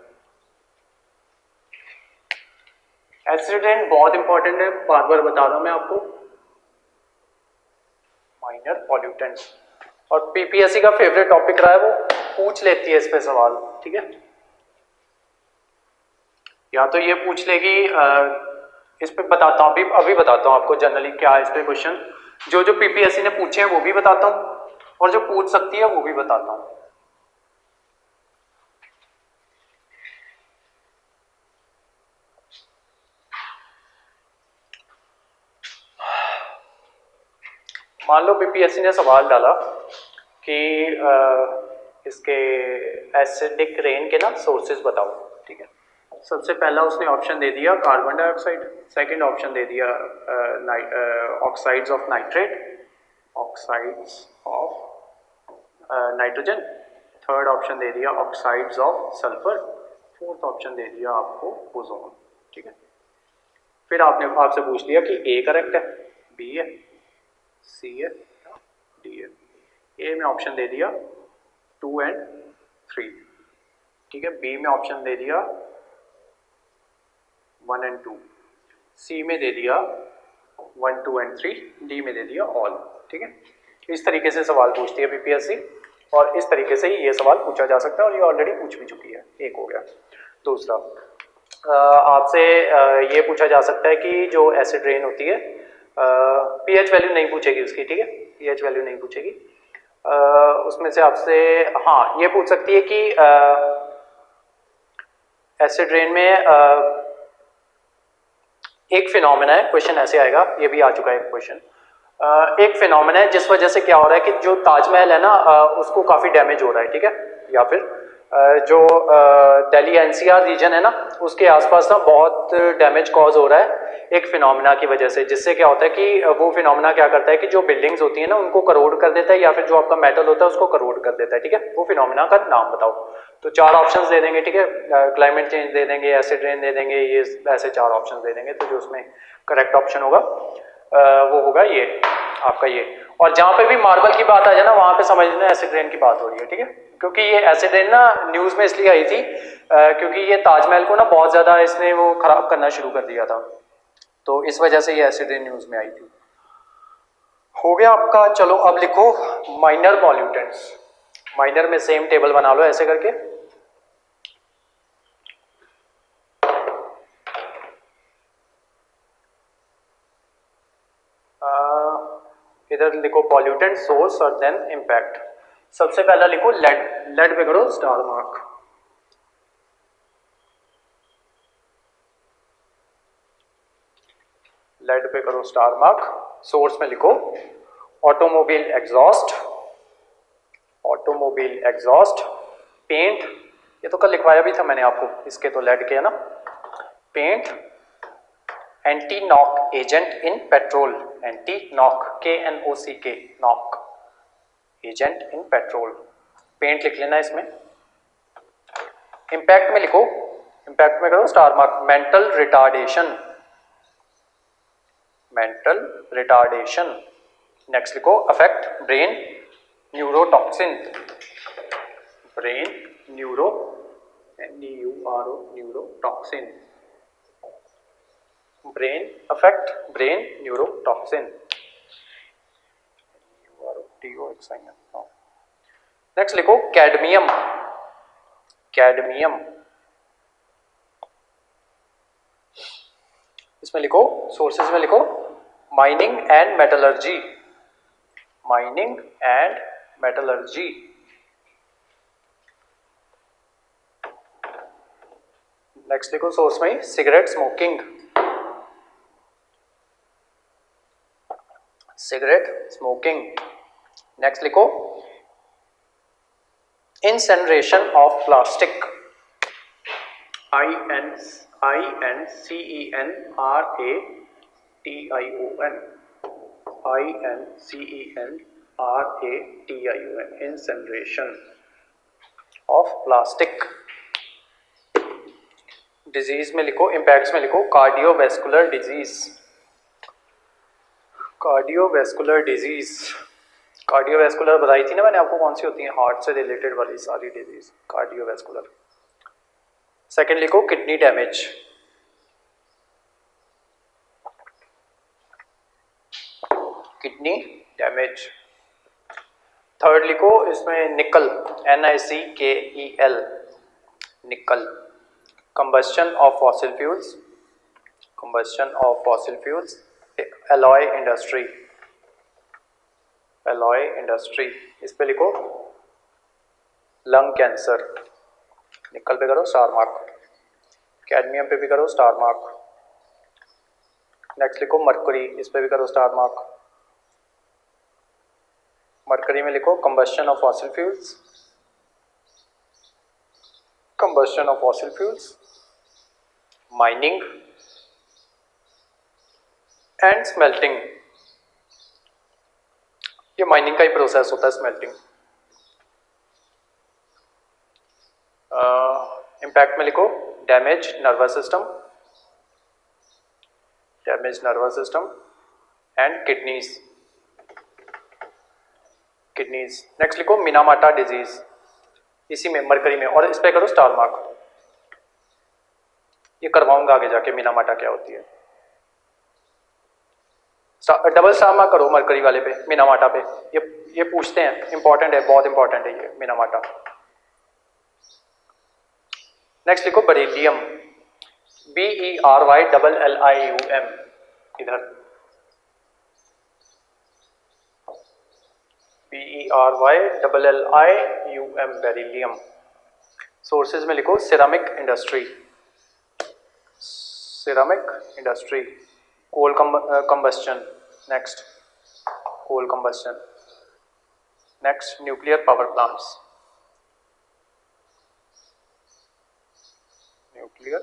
एसिड रेन बहुत इंपॉर्टेंट है, बार बार बता रहा हूं मैं आपको। माइनर पॉल्यूटेंट्स, और पीपीएससी का फेवरेट टॉपिक रहा है, वो पूछ लेती है इस पे सवाल, ठीक है। या तो ये पूछ लेगी, इस पे बताता हूँ, अभी बताता हूँ आपको जनरली क्या है इस पे क्वेश्चन। जो पीपीएससी ने पूछे हैं वो भी बताता हूँ, और जो पूछ सकती है वो भी बताता हूँ। मान लो पीपीएससी ने सवाल डाला कि इसके एसिडिक रेन के ना सोर्सेज बताओ, ठीक है। सबसे पहला उसने ऑप्शन दे दिया कार्बन डाइऑक्साइड, सेकंड ऑप्शन दे दिया oxides of nitrate, oxides of nitrogen, third option दे दिया oxides of sulphur, fourth option दे दिया आपको ओजोन, ठीक है। फिर आपसे पूछ लिया कि ए करेक्ट है, बी है, सी है, डी है। ए में ऑप्शन दे दिया 2 and 3, ठीक है। बी में ऑप्शन दे दिया 1 and 2, सी में दे दिया 1, 2 and 3, डी में दे दिया ऑल, ठीक है। इस तरीके से सवाल पूछती है पीपीएससी, और इस तरीके से ही ये सवाल पूछा जा सकता है, और ये ऑलरेडी पूछ भी चुकी है, एक हो गया। दूसरा, आपसे ये पूछा जा सकता है कि जो एसिड रेन होती है, पीएच वैल्यू नहीं पूछेगी उसकी, ठीक है, पीएच वैल्यू नहीं पूछेगी। उसमें से आपसे हाँ ये पूछ सकती है कि एसिड रेन में एक फिनोमेना है, क्वेश्चन ऐसे आएगा, ये भी आ चुका है क्वेश्चन। एक फिनोमेना है जिस वजह से क्या हो रहा है कि जो ताजमहल है ना, उसको काफ़ी डैमेज हो रहा है, ठीक है। या फिर जो दिल्ली एनसीआर रीजन है ना, उसके आसपास ना बहुत डैमेज कॉज हो रहा है एक फिनोमेना की वजह से, जिससे क्या होता है कि वो फिनोमेना क्या करता है कि जो बिल्डिंग्स होती है ना उनको करोड कर देता है, या फिर जो आपका मेटल होता है उसको करोड कर देता है, ठीक है। वो फिनोमेना का नाम बताओ। तो 4 ऑप्शंस दे देंगे, ठीक है। क्लाइमेट चेंज दे देंगे, एसिड रेन दे देंगे, ये ऐसे 4 ऑप्शंस दे देंगे। तो जो उसमें करेक्ट ऑप्शन होगा वो होगा ये आपका ये। और जहाँ पे भी मार्बल की बात आ जाए ना, वहाँ पे समझ लेना एसिड रेन की बात हो रही है, ठीक है। क्योंकि ये एसिड रेन ना न्यूज़ में इसलिए आई थी क्योंकि ये ताजमहल को ना बहुत ज़्यादा इसने वो खराब करना शुरू कर दिया था, तो इस वजह से ये एसिड रेन न्यूज़ में आई थी। हो गया आपका। चलो अब लिखो माइनर पॉल्यूटेंट्स। माइनर में सेम टेबल बना लो ऐसे करके। इधर लिखो पॉल्यूटेंट, सोर्स और देन इम्पैक्ट। सबसे पहला लिखो लेड। लेड पे करो स्टार मार्क। लेड पे करो स्टार मार्क। सोर्स में लिखो automobile exhaust, automobile exhaust. Paint, ये तो कल लिखवाया भी था मैंने आपको, इसके तो लेड के है ना। Paint, anti knock agent in petrol, anti knock, KNOCK, knock agent in petrol. Paint लिख लेना इसमें। इंपैक्ट में लिखो, इंपैक्ट में करो star mark, mental retardation, mental retardation. Next लिखो affect brain neurotoxin, brain neuro, NEURO, neurotoxin. Brain affect brain neurotoxin. Next लिखो cadmium, cadmium. इसमें लिखो सोर्सेज में लिखो mining and metallurgy, mining and metallurgy. Next लिखो सोर्स में cigarette smoking, cigarette smoking. Next लिखो incineration of plastic, INCENRATION, incineration of plastic. Disease में लिखो, इम्पैक्ट्स में लिखो cardiovascular disease, cardiovascular disease. Cardiovascular बताई थी ना मैंने आपको कौन सी होती है, हार्ट से रिलेटेड वाली सारी डिजीज कार्डियोवैस्कुलर। सेकंड लिखो kidney damage, kidney damage. Third लिखो इसमें निकल, NICKEL, निकल। Combustion of fossil fuels, combustion of fossil fuels. Alloy industry, alloy industry. इस पे लिखो लंग कैंसर, निकल पे करो स्टार मार्क, कैडमियम पे भी करो स्टार मार्क। नेक्स्ट लिखो मरकरी, इस पे भी करो स्टार मार्क। मरकरी में लिखो combustion of fossil fuels, combustion of fossil fuels, mining and smelting. ये माइनिंग का ही प्रोसेस होता है, स्मेल्टिंग। इम्पैक्ट में लिखो damage nervous system, damage nervous system and kidneys, kidneys. Next लिखो मिनामाटा डिजीज, इसी में मरकरी में, और इस पे करो स्टार मार्क। ये करवाऊंगा आगे जाके मिनामाटा क्या होती है। डबल स्टार मार्क करो मरकरी वाले पे, मिनामाटा पे। ये पूछते हैं, इंपॉर्टेंट है, बहुत इंपॉर्टेंट है ये मिनामाटा। नेक्स्ट लिखो बेरिलियम, BERYLLIUM, इधर BERYLLIUM, बेरिलियम। सोर्सेज में लिखो ceramic industry, ceramic industry. Coal combustion, next coal combustion. Next nuclear power plants, nuclear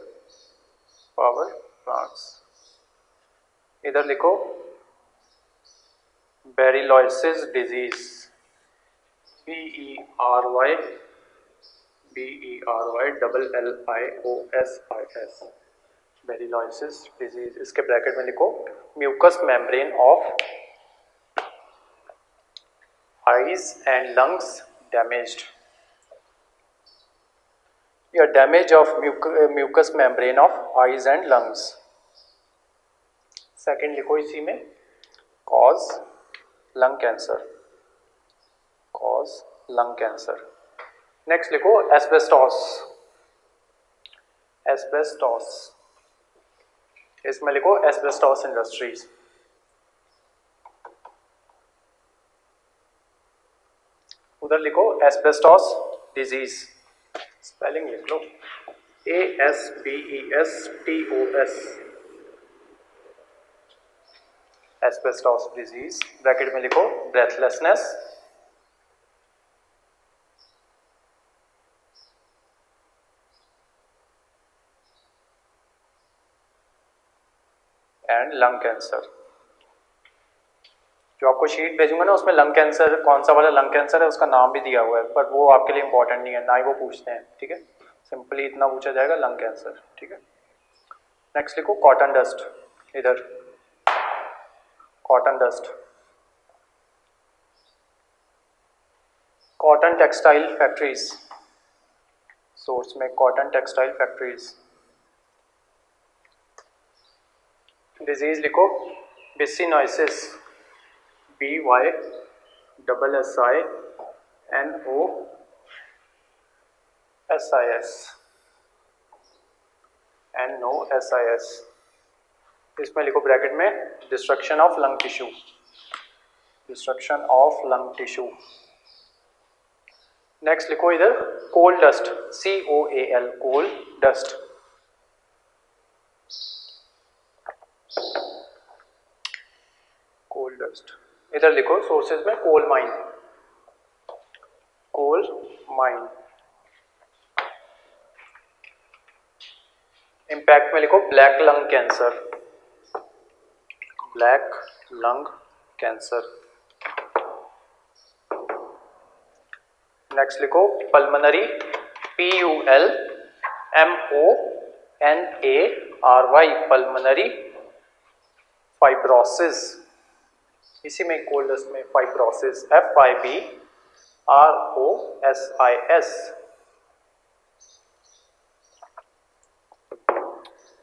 power plants. इधर लिखो berylliosis disease, BERYLLIOSIS, berylliosis disease. इसके ब्रैकेट में लिखो mucus membrane of eyes and lungs damaged, या damage of mucus membrane of eyes and lungs. Second लिखो इसी में cause lung cancer, cause lung cancer. Next लिखो एस्बेस्टॉस, एस्बेस्टॉस। इसमें लिखो एस्बेस्टॉस इंडस्ट्रीज। उधर लिखो एस्बेस्टॉस डिजीज, स्पेलिंग लिख लो ASBESTOS, एस्बेस्टॉस डिजीज। ब्रैकेट में लिखो ब्रेथलेसनेस एंड लंग कैंसर। जो आपको शीट भेजूंगा ना उसमें लंग कैंसर, कौन सा वाला लंग कैंसर है उसका नाम भी दिया हुआ है, पर वो आपके लिए इंपॉर्टेंट नहीं है, ना ही वो पूछते हैं, ठीक है। सिंपली इतना पूछा जाएगा लंग कैंसर, ठीक है। नेक्स्ट लिखो कॉटन डस्ट, इधर cotton dust. Cotton textile factories, source में कॉटन टेक्सटाइल फैक्ट्रीज। डिजीज लिखो बिसिनोसिस, BYSSINOSIS। इसमें लिखो ब्रैकेट में destruction of lung tissue, destruction of lung tissue. Next लिखो इधर coal dust, COAL, coal dust. Coal dust इधर लिखो सोर्सेज में coal mine, coal mine. Impact में लिखो black lung cancer, black lung cancer. Next लिखो पल्मोनरी, PULMONARY, पल्मोनरी फाइब्रोसिस। इसी में कोल डस्ट में फाइब्रोसिस, FIBROSIS।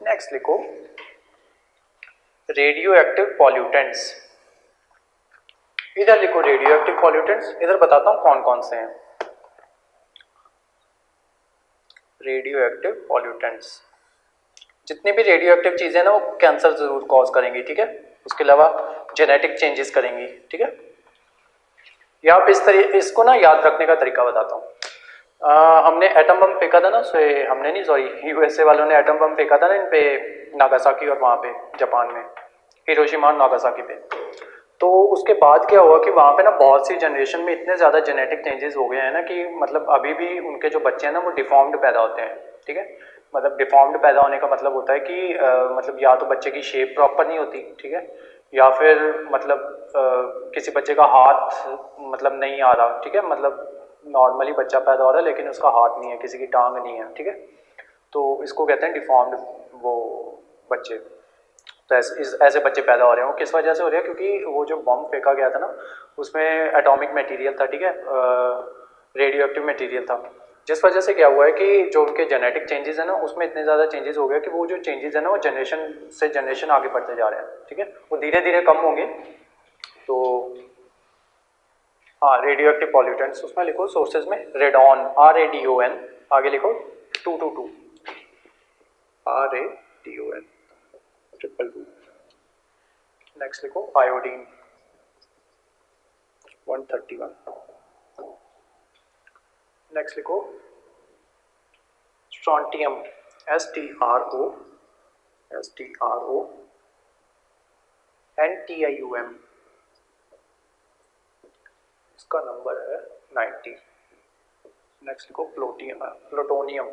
नेक्स्ट लिखो रेडियो एक्टिव पॉल्यूटेंट्स। इधर लिखो रेडियो एक्टिव पॉल्यूटेंट्स, इधर बताता हूं कौन कौन से हैं। रेडियो एक्टिव पॉल्यूटेंट्स, जितनी भी रेडियो एक्टिव चीजें ना वो कैंसर जरूर कॉज करेंगी, ठीक है। उसके अलावा जेनेटिक चेंजेस करेंगी, ठीक है। या आप इसको ना याद रखने का तरीका बताता हूँ। हमने एटम बम फेंका था ना, हमने नहीं सॉरी USA वालों ने एटम बम फेंका था ना इन पे, नागासाकी और वहाँ पे जापान में, हिरोशिमा और नागासाकी पे। तो उसके बाद क्या हुआ कि वहाँ पे ना बहुत सी जनरेशन में इतने ज़्यादा जेनेटिक चेंजेस हो गए हैं ना कि मतलब अभी भी उनके जो बच्चे हैं ना वो डिफॉर्म्ड पैदा होते हैं, ठीक है। मतलब डिफॉर्म्ड पैदा होने का मतलब होता है कि मतलब या तो बच्चे की शेप प्रॉपर नहीं होती, ठीक है, या फिर मतलब किसी बच्चे का हाथ मतलब नहीं आ रहा, ठीक है, मतलब नॉर्मली बच्चा पैदा हो रहा है लेकिन उसका हाथ नहीं है, किसी की टांग नहीं है, ठीक है। तो इसको कहते हैं डिफॉर्म्ड वो बच्चे। तो ऐसे बच्चे पैदा हो रहे हैं। वो किस वजह से हो रहे हैं? क्योंकि वो जो बम फेंका गया था ना उसमें एटॉमिक मटेरियल था, ठीक है, रेडियो एक्टिव मटेरियल था, जिस वजह से क्या हुआ है कि जो उनके जेनेटिक चेंजेस है ना उसमें इतने ज़्यादा चेंजेस हो गए कि वो जो चेंजेस है ना वो जनरेशन से जनरेशन आगे बढ़ते जा रहे हैं, ठीक है। वो धीरे धीरे कम होंगे। तो हाँ, रेडियो एक्टिव पॉल्यूटेंट्स उसमें लिखो सोर्सेज में रेडॉन, RADON, आगे लिखो 222, RADON 222। नेक्स्ट लिखो आयोडीन 131। नेक्स्ट लिखो स्ट्रोंटियम, STRO NTIUM, इसका नंबर है 90। नेक्स्ट लिखो प्लूटोनियम, PLUTONIUM,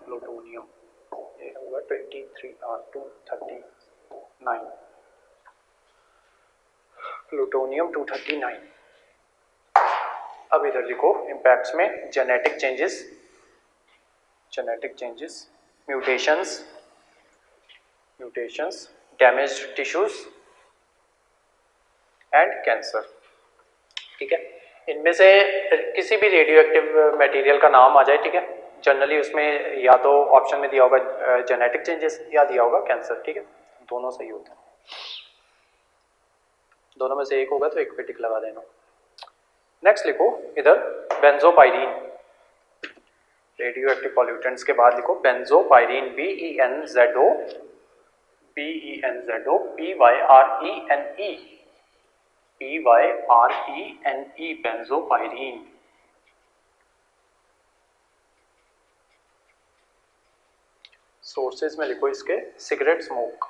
प्लूटोनियम, ये होगा 23R239, प्लूटोनियम 239। अब इधर लिखो इम्पैक्ट्स में genetic changes, mutations, damaged tissues and cancer, ठीक है। इनमें से किसी भी रेडियो एक्टिव मटेरियल का नाम आ जाए, ठीक है, जनरली उसमें या तो ऑप्शन में दिया होगा जेनेटिक चेंजेस या दिया होगा कैंसर, ठीक है, दोनों सही होते हैं। दोनों में से एक होगा तो एक पे टिक लगा देना। नेक्स्ट लिखो इधर बेंजोपायरीन, रेडियो एक्टिव पॉल्यूटेंट्स के बाद लिखो benzopyrene, BENZO PYRENE, benzopyrene. Sources में लिखो इसके सिगरेट स्मोक।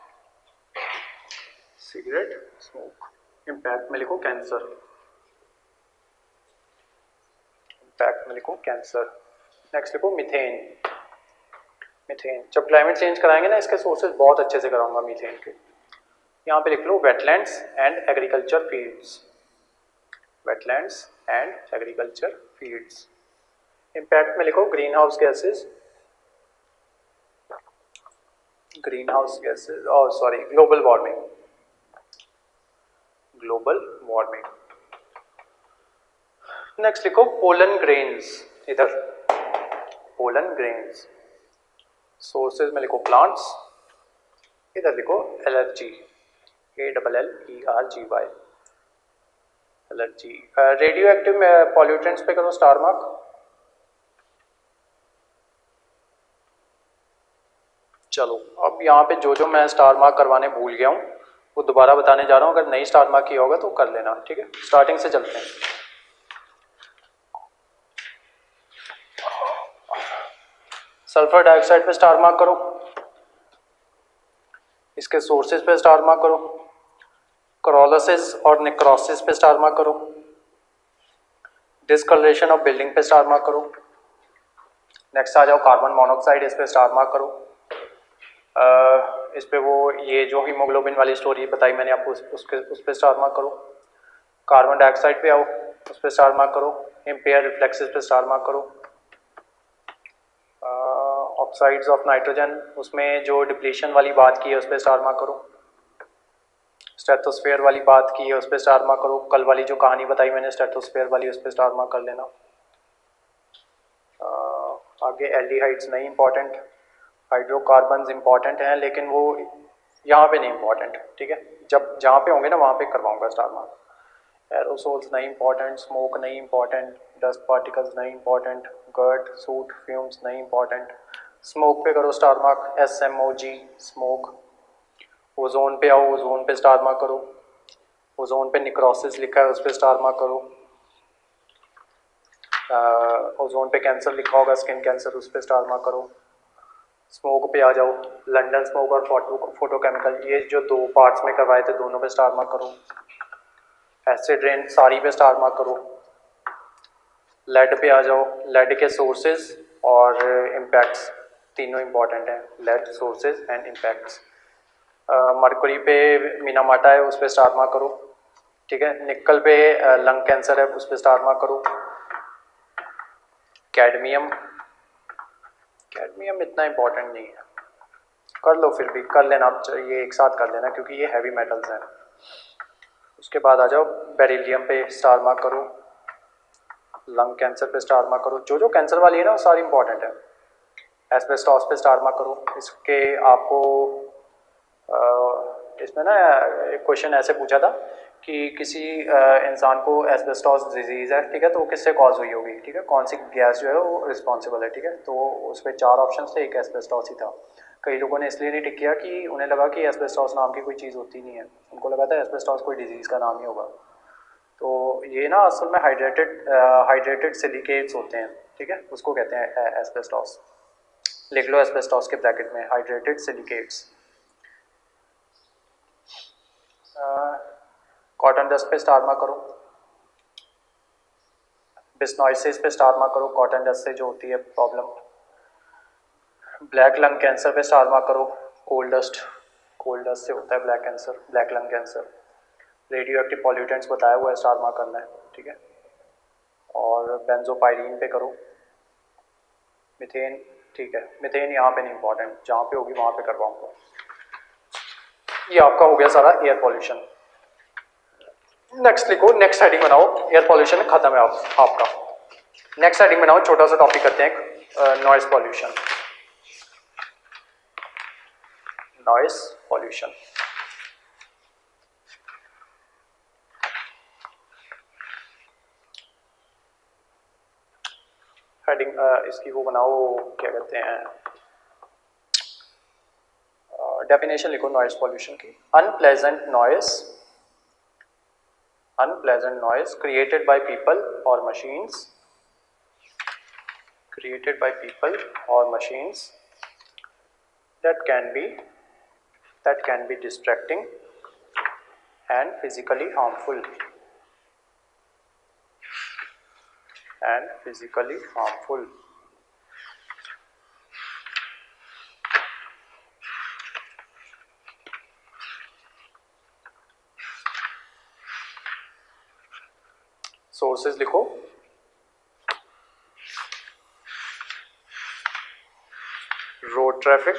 इम्पैक्ट में लिखो कैंसर, नेक्स्ट लिखो मीथेन। जब क्लाइमेट चेंज कराएंगे ना इसके सोर्सेज बहुत अच्छे से कराऊंगा मीथेन के। यहाँ पे लिख लो wetlands and agriculture fields. Impact में लिखो green house gases, global warming. Next लिखो पोलन ग्रेन्स, इधर पोलन ग्रेन्स। सोर्सेज में लिखो प्लांट्स, इधर लिखो allergy, ALLERGY, allergy. Radio active pollutants पे करो स्टार मार्क। चलो अब यहाँ पे जो मैं स्टार मार्क करवाने भूल गया हूँ वो दोबारा बताने जा रहा हूँ, अगर नहीं स्टार मार्क किया होगा तो कर लेना, ठीक है। स्टार्टिंग से चलते हैं। सल्फर डाइऑक्साइड पे स्टार मार्क करो, इसके सोर्सेज पे स्टार मार्क करो, क्रोलोसिस और नेक्रोसिस पे स्टार मार्क करो, डिस्कलरेशन ऑफ बिल्डिंग पे स्टार मार्क करो। नेक्स्ट आ जाओ कार्बन मोनोऑक्साइड, इस पे स्टार मार्क करो। इस पे वो ये जो हीमोग्लोबिन वाली स्टोरी बताई मैंने आपको, उस पे स्टार मार्क करो। कार्बन डाइऑक्साइड पे आओ, उस पे स्टार मार्क करो। इम्पेयर रिफ्लेक्सेस पे स्टार मार्क करो। ऑक्साइड्स ऑफ नाइट्रोजन, उसमें जो डिप्लीशन वाली बात की है उस पे स्टार मार्क करो। स्ट्रेटोस्फेयर वाली बात की है उस पे स्टार मार्क करो। कल वाली जो कहानी बताई मैंने स्ट्रेटोस्फेयर वाली, उस पे स्टार मार्क कर लेना। आगे एल्डिहाइड्स नहीं इंपॉर्टेंट, हाइड्रोकार्बन्स इंपॉर्टेंट हैं लेकिन वो यहाँ पे नहीं इंपॉर्टेंट, ठीक है। जब जहाँ पे होंगे ना वहाँ पे करवाऊंगा स्टार मार्क। एरोसोल्स नहीं इंपॉर्टेंट, स्मोक नहीं इंपॉर्टेंट, डस्ट पार्टिकल्स नहीं इंपॉर्टेंट, गर्ट सूट फ्यूम्स नहीं इंपॉर्टेंट। स्मोक पे करो star mark, SMOG smoke. Ozone पे आओ, ओजोन पे स्टार मार्क करो। ओजोन पे निक्रोसिस लिखा है उस पर स्टार मार्क करो। ओजोन पे कैंसर लिखा होगा, स्किन कैंसर, उस पर स्टार मार्क करो। स्मोक पे आ जाओ, लंदन स्मोक और फोटोकेमिकल, ये जो दो पार्ट्स में करवाए थे दोनों पे स्टार मार्क करो। एसिड रेन सारी पे स्टार मार्क करो। लेड पे आ जाओ, लेड के सोर्सेज और इम्पैक्ट्स तीनों इंपॉर्टेंट हैं, lead sources and impacts. Mercury पे मिनामाटा है उस पर स्टार मार्क करो, ठीक है। निकल पे लंग कैंसर है उस पर स्टार मार्क करो। कैडमियम, कैडमियम इतना इंपॉर्टेंट नहीं है, कर लो फिर भी कर लेना, ये एक साथ कर लेना क्योंकि ये हैवी मेटल्स हैं। उसके बाद आ जाओ बेरिलियम पे स्टार मार्क करो, लंग कैंसर पे स्टार मार्क करो। जो जो कैंसर वाली है ना वो सारी इंपॉर्टेंट है। एस्बेस्टॉस पे स्टार मार्क करो। इसके आपको इसमें ना एक क्वेश्चन ऐसे पूछा था कि किसी इंसान को एस्बेस्टॉस डिजीज़ है, ठीक है, तो वो किससे कॉज हुई होगी, ठीक है, कौन सी गैस जो है वो रिस्पॉन्सिबल है, ठीक है। तो उस पर 4 ऑप्शन थे, एक एस्बेस्टॉस ही था। कई लोगों ने इसलिए नहीं टिक किया कि उन्हें लगा कि एस्बेस्टॉस नाम की कोई चीज़ होती नहीं है, उनको लगा था एस्बेस्टॉस कोई डिजीज़ का नाम ही होगा। तो ये ना असल में हाइड्रेटेड सिलिकेट्स होते हैं, ठीक है, उसको कहते हैं एस्बेस्टॉस। लिख लो एस्बेस्टॉस के ब्रैकेट में हाइड्रेटेड सिलिकेट्स। कॉटन डस्ट पे स्टार मार्क करो। बिस्नॉइसिस पे स्टार मार्क करो, कॉटन डस्ट से जो होती है प्रॉब्लम। ब्लैक लंग कैंसर पे स्टार मार्क करो, कोल डस्ट से होता है black cancer, black lung cancer. Radio active pollutants बताया हुआ है, स्टार मार्क करना है, ठीक है। और बेंजोपाइरीन पे करो। मिथेन, ठीक है, मिथेन यहाँ पे नहीं इंपॉर्टेंट, जहाँ पे होगी वहाँ पे करवाऊंगा। ये आपका हो गया सारा एयर पॉल्यूशन। नेक्स्ट लिखो, नेक्स्ट हेडिंग बनाओ, एयर पॉल्यूशन खत्म है आपका। नेक्स्ट हेडिंग बनाओ, छोटा सा टॉपिक करते हैं, noise pollution. Noise pollution heading इसकी वो बनाओ, क्या कहते हैं, डेफिनेशन लिखो नॉइस पॉल्यूशन की। Unpleasant noise created by people or machines that can be distracting and physically harmful sources लिखो, road traffic,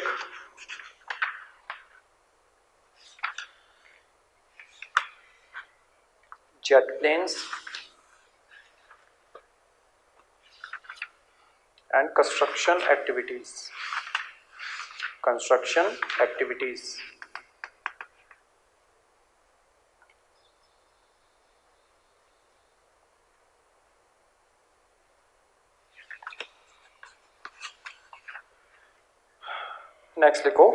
jet planes and construction activities. Next लिखो,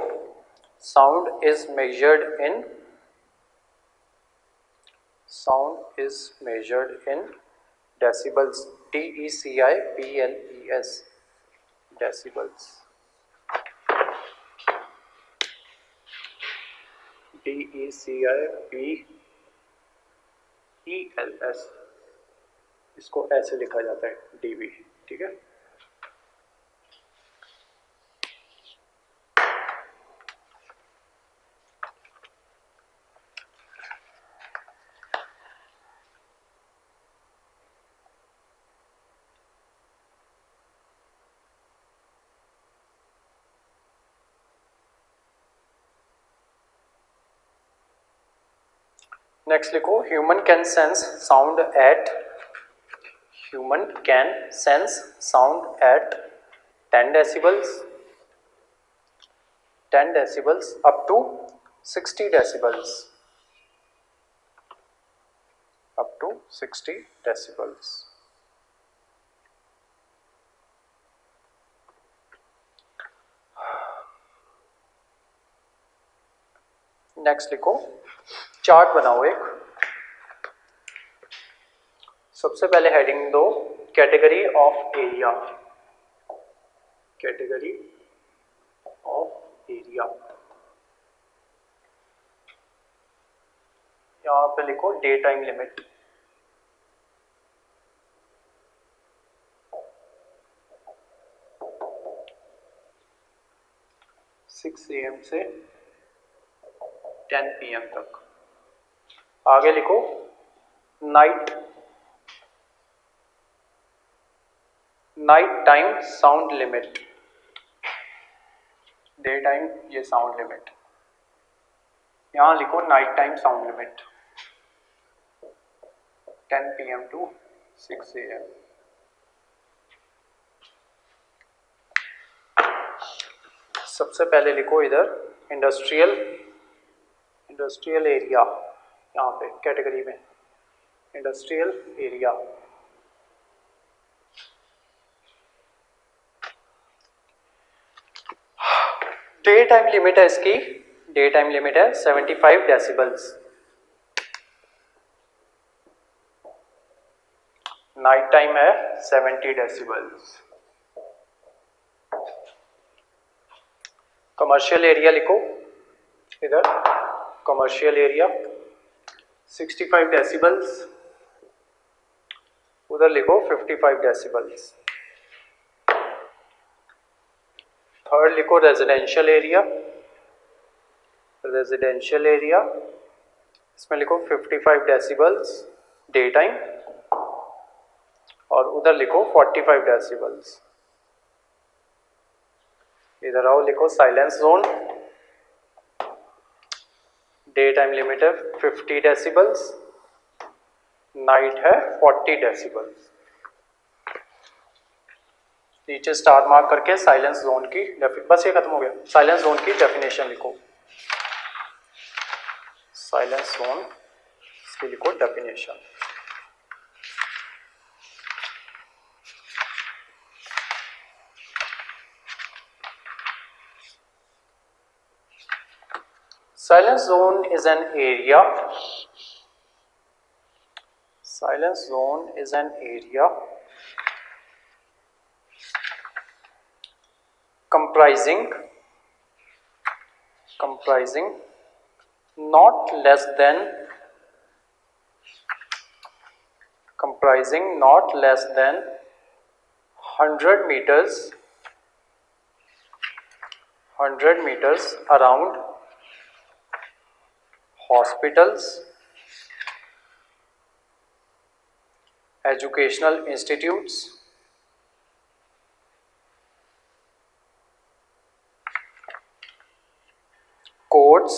sound is measured in sound is measured in decibels. DECIBLES, decibels. DECIBELS, इसको ऐसे लिखा जाता है dB, ठीक है। Next लिखो, human can sense sound eight 10 decibels, 10 decibels up to 60 decibels, up to 60 decibels. Next लिखो, चार्ट बनाओ एक। सबसे पहले हेडिंग दो, category of area, category of area. यहां पे लिखो day time limit, six AM से 10 PM तक। आगे लिखो night time sound limit, day time ये साउंड लिमिट, यहां लिखो night time sound limit 10 PM to 6 AM। सबसे पहले लिखो इधर इंडस्ट्रियल एरिया, यहाँ पे कैटेगरी में industrial area. Day time limit है इसकी, डे टाइम लिमिट है 75 डेसिबल्स, नाइट टाइम है 70 डेसिबल्स। कमर्शियल एरिया लिखो इधर, कमर्शियल एरिया 65 डेसिबल्स, उधर लिखो 55 डेसिबल्स। थर्ड लिखो रेजिडेंशियल एरिया, रेजिडेंशियल एरिया इसमें लिखो 55 डेसिबल्स डे टाइम, और उधर लिखो 45 डेसिबल्स। इधर आओ, लिखो silence zone, day time limit है 50 डेसिबल्स, नाइट है 40 डेसिबल्स। नीचे स्टार मार्क करके साइलेंस जोन की, बस ये खत्म हो गया। साइलेंस जोन की डेफिनेशन लिखो, साइलेंस जोन इसकी लिखो definition. Silence zone is an area. Silence zone is an area comprising not less than 100 meters around hospitals, educational institutes, courts,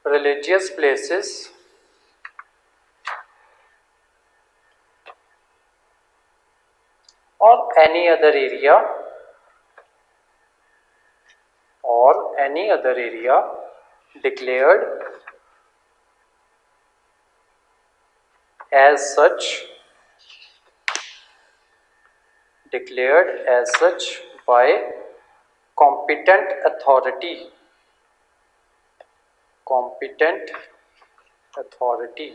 religious places, or any other area declared as such by competent authority competent authority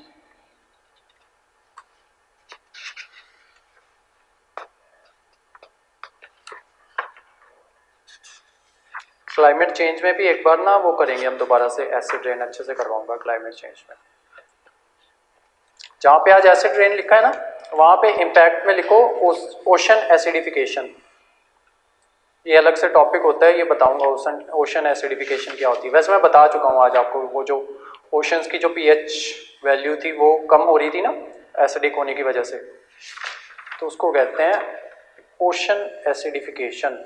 climate change में भी एक बार ना वो करेंगे हम दोबारा से, acid rain अच्छे से करवाऊंगा क्लाइमेट चेंज में। जहाँ पे आज एसिड रेन लिखा है ना, वहाँ पे इम्पैक्ट में लिखो ओशन एसिडिफिकेशन। ये अलग से टॉपिक होता है, ये बताऊंगा ओशन एसिडिफिकेशन क्या होती है। वैसे मैं बता चुका हूँ आज आपको, वो जो ओशंस की जो पीएच वैल्यू थी वो कम हो रही थी ना एसिडिक होने की वजह से, तो उसको कहते हैं ओशन एसिडिफिकेशन।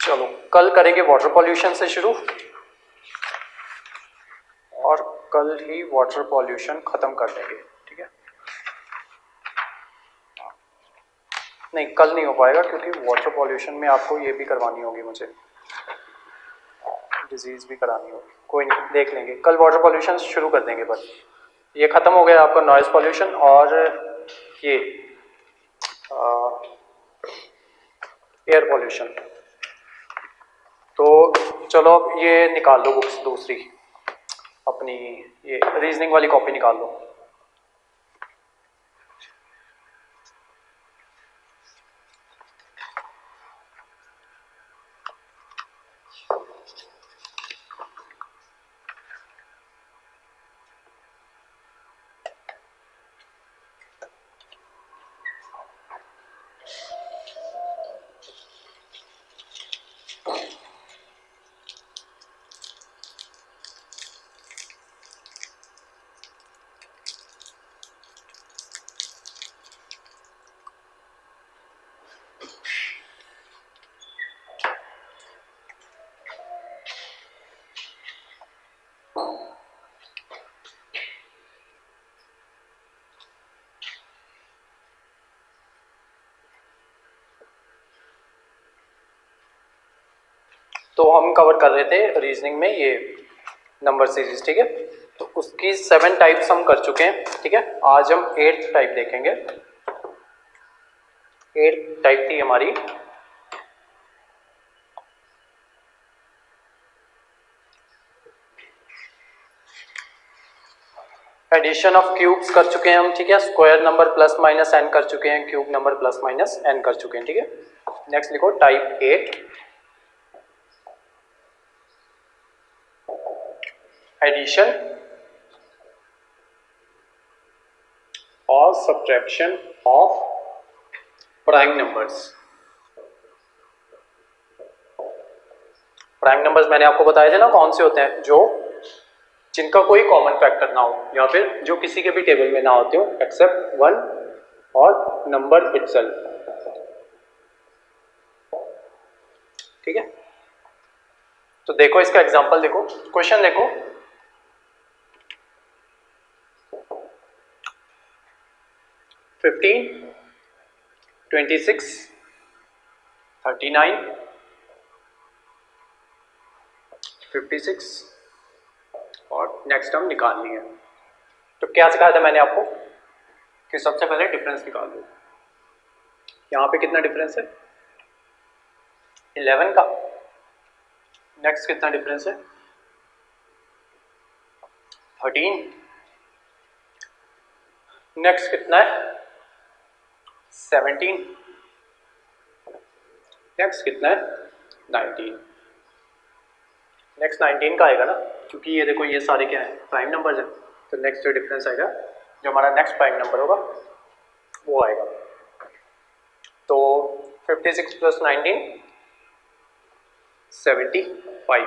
चलो कल करेंगे वाटर पॉल्यूशन से शुरू, और कल ही वाटर पॉल्यूशन खत्म कर देंगे, ठीक है। नहीं कल नहीं हो पाएगा क्योंकि वाटर पॉल्यूशन में आपको ये भी करवानी होगी, मुझे डिजीज भी करानी होगी। कोई नहीं, देख लेंगे कल, वाटर पॉल्यूशन शुरू कर देंगे। बस ये खत्म हो गया आपका नॉइज पॉल्यूशन और ये एयर पॉल्यूशन। तो चलो अब ये निकाल लो बुक्स, दूसरी अपनी ये रीजनिंग वाली कॉपी निकाल लो। तो हम कवर कर रहे थे रीजनिंग में ये नंबर सीरीज, ठीक है। तो उसकी 7 टाइप्स हम कर चुके हैं, ठीक है। आज हम 8th टाइप देखेंगे। 8th टाइप थी हमारी एडिशन ऑफ क्यूब्स कर चुके हैं हम, ठीक है। Square number plus minus N कर चुके हैं, cube number plus minus N कर चुके हैं, ठीक है। नेक्स्ट लिखो टाइप 8 एडिशन और subtraction of prime numbers. Prime numbers मैंने आपको बताए थे ना कौन से होते हैं, जो जिनका कोई कॉमन फैक्टर ना हो या फिर जो किसी के भी टेबल में ना होते हो एक्सेप्ट 1 और नंबर इटसेल्फ, ठीक है। तो देखो इसका एग्जांपल देखो, क्वेश्चन देखो। $15, $26, $39, $56 और नेक्स्ट हम निकालनी है। तो क्या सिखाया था मैंने आपको कि सबसे पहले डिफरेंस निकाल दो। यहाँ पे कितना डिफरेंस है 11 का। नेक्स्ट कितना डिफरेंस है 13। नेक्स्ट कितना है 17। नेक्स्ट कितना है 19। नेक्स्ट 19 का आएगा ना, क्योंकि ये देखो ये सारे क्या है प्राइम नंबर्स हैं। तो नेक्स्ट जो डिफरेंस आएगा, जो हमारा नेक्स्ट प्राइम नंबर होगा वो आएगा। तो 56 प्लस 19 75।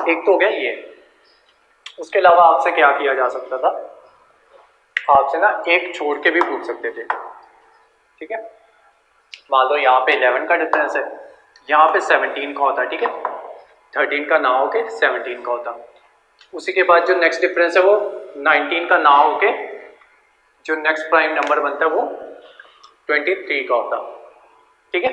एक तो हो गया ये। उसके अलावा आपसे क्या किया जा सकता था, आपसे ना एक छोड़ के भी पूछ सकते थे, ठीक है। मान लो यहाँ पे 11 का डिफरेंस है, यहाँ पे 17 का होता है, ठीक है। 13 का ना होके 17 का होता। उसी के बाद जो नेक्स्ट डिफरेंस है वो 19 का ना होके जो नेक्स्ट प्राइम नंबर बनता है वो 23 का होता, ठीक है।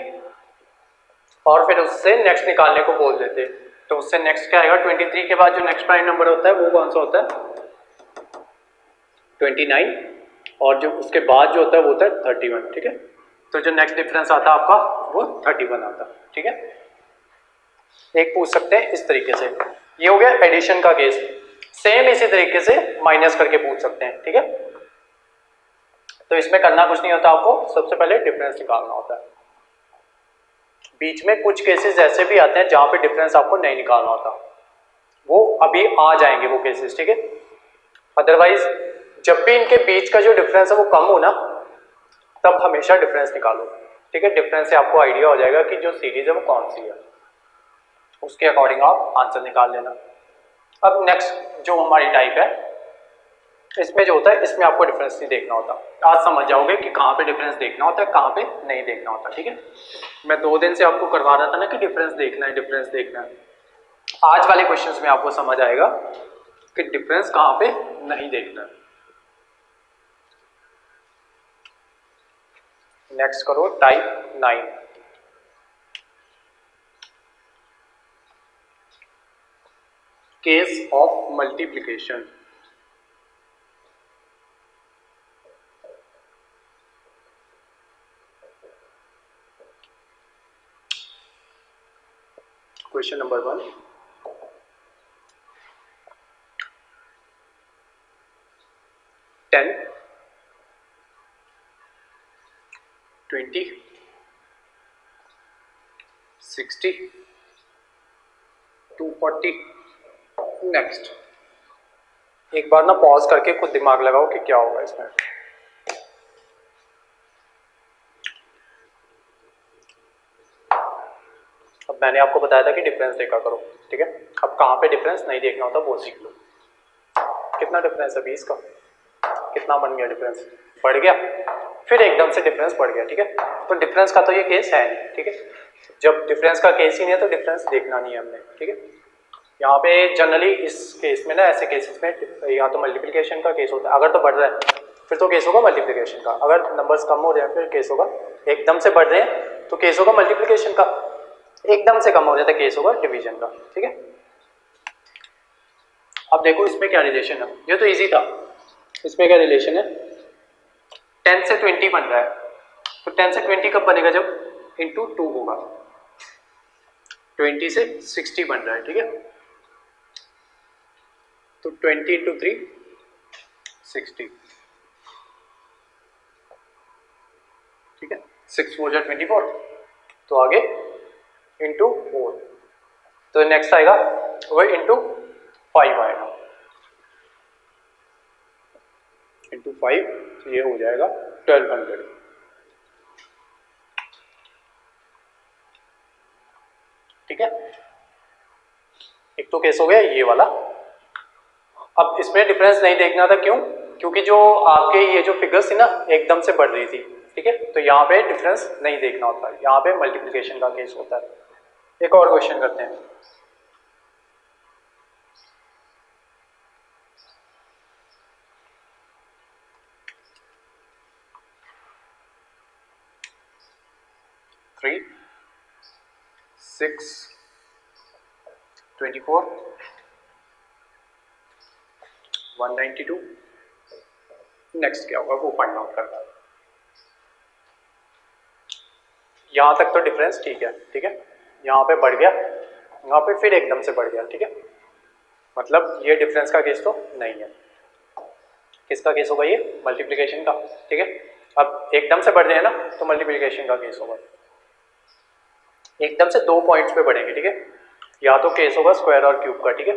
और फिर उससे नेक्स्ट निकालने को बोल देते। तो उससे नेक्स्ट क्या आएगा 23 के बाद जो नेक्स्ट प्राइम नंबर होता है वो कौन सा होता है 29, और जो उसके बाद जो होता है वो होता है 31, ठीक है। तो जो नेक्स्ट डिफरेंस आता है आपका वो 31 आता है, ठीक है। एक पूछ सकते हैं इस तरीके से, ये हो गया एडिशन का केस। सेम इसी तरीके से माइनस करके पूछ सकते हैं, ठीक है। तो इसमें करना कुछ नहीं होता, आपको सबसे पहले डिफरेंस निकालना होता है। बीच में कुछ केसेस ऐसे भी आते हैं जहां पे डिफरेंस आपको नहीं निकालना होता, वो अभी आ जाएंगे वो केसेस, ठीक है। अदरवाइज जब भी इनके बीच का जो डिफरेंस है वो कम हो ना, तब हमेशा डिफरेंस निकालो, ठीक है। डिफरेंस से आपको आइडिया हो जाएगा कि जो सीरीज है वो कौन सी है, उसके अकॉर्डिंग आप आंसर निकाल लेना। अब नेक्स्ट जो हमारी टाइप है, इसमें जो होता है इसमें आपको डिफरेंस नहीं देखना होता। आज समझ जाओगे कि कहाँ पे डिफरेंस देखना होता है, कहाँ पे नहीं देखना होता, ठीक है। मैं 2 दिन से आपको करवा रहा था ना कि डिफरेंस देखना है, डिफरेंस देखना है। आज वाले क्वेश्चंस में आपको समझ आएगा कि डिफरेंस कहाँ पे नहीं देखना है। नेक्स्ट करो type 9। Case of multiplication. Question number 1, 10, 20, 60, 240। Next एक बार ना पॉज करके खुद दिमाग लगाओ कि क्या होगा इसमें। अब मैंने आपको बताया था कि डिफरेंस देखा करो, ठीक है। अब कहाँ पे डिफरेंस नहीं देखना होता वो सीख लो। कितना डिफरेंस है 20 का, कितना बन गया डिफरेंस, बढ़ गया, फिर एकदम से डिफरेंस बढ़ गया, ठीक है। तो डिफरेंस का तो ये केस है नहीं, ठीक है। जब डिफरेंस का केस ही नहीं है तो डिफरेंस देखना नहीं है हमने, ठीक है। यहाँ पे जनरली इस केस में ना, ऐसे केसेस में या तो मल्टीप्लिकेशन का केस होता है, अगर तो बढ़ रहा है फिर तो केस होगा मल्टीप्लिकेशन का, अगर नंबर्स कम हो रहे हैं फिर केस होगा, एकदम से बढ़ रहे हैं तो केस होगा मल्टीप्लिकेशन का, एकदम से कम हो जाता है केस होगा डिवीजन का, ठीक है। अब देखो इसमें क्या रिलेशन है, ये तो इजी था। इसमें क्या रिलेशन है, 10 से 20 बन रहा है, तो 10 से 20 कब बनेगा, जब इंटू 2 होगा। 20 से 60 बन रहा है, ठीक है। तो 20 इंटू 3 60, ठीक है। 6 4 जा 24, तो आगे इंटू 4, तो नेक्स्ट आएगा वो इंटू 5 आएगा, इंटू 5, तो ये हो जाएगा 1200, ठीक है। एक तो केस हो गया ये वाला। अब इसमें डिफरेंस नहीं देखना था, क्यों, क्योंकि जो आपके ये जो फिगर्स थी ना एकदम से बढ़ रही थी, ठीक है। तो यहाँ पे डिफरेंस नहीं देखना होता, यहाँ पे मल्टीप्लिकेशन का केस होता है। एक और क्वेश्चन करते हैं। थ्री 6 24 192। नेक्स्ट क्या होगा वो फाइंड आउट करना है। यहां तक तो डिफरेंस ठीक है, ठीक है। यहाँ पे बढ़ गया, यहाँ पे फिर एकदम से बढ़ गया, ठीक है। मतलब ये डिफरेंस का केस तो नहीं है। किसका केस होगा, ये मल्टीप्लिकेशन का, ठीक है। अब एकदम से बढ़ रहे हैं ना तो मल्टीप्लिकेशन का केस होगा। एकदम से 2 पॉइंट्स पे बढ़ेंगे, ठीक है। या तो केस होगा स्क्वायर और क्यूब का, ठीक है।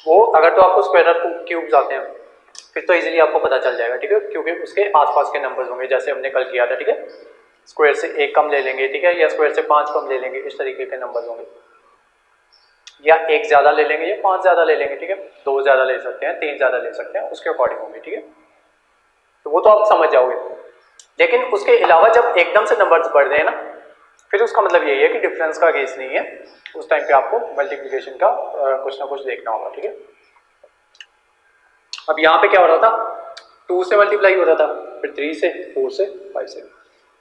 वो अगर तो आपको स्क्वायर और क्यूब्स आते हैं फिर तो इजीली आपको पता चल जाएगा, ठीक है, क्योंकि उसके आसपास के नंबर्स होंगे, जैसे हमने कल किया था, ठीक है। स्क्वायर से 1 कम ले लेंगे, ठीक है, या स्क्वायर से 5 कम ले लेंगे, इस तरीके के नंबर्स होंगे। या 1 ज़्यादा ले लेंगे या 5 ज़्यादा ले लेंगे, ठीक है। 2 ज़्यादा ले सकते हैं, 3 ज़्यादा ले सकते हैं, उसके अकॉर्डिंग होंगे, ठीक है। तो वो तो आप समझ जाओगे। लेकिन उसके अलावा जब एकदम से नंबर्स बढ़ रहे हैं ना, फिर उसका मतलब यही है कि डिफरेंस का केस नहीं है। उस टाइम पे आपको मल्टीप्लिकेशन का कुछ ना कुछ देखना होगा, ठीक है। अब यहाँ पे क्या हो रहा था, 2 से मल्टीप्लाई हो रहा था, फिर 3 से, 4 से, 5 से,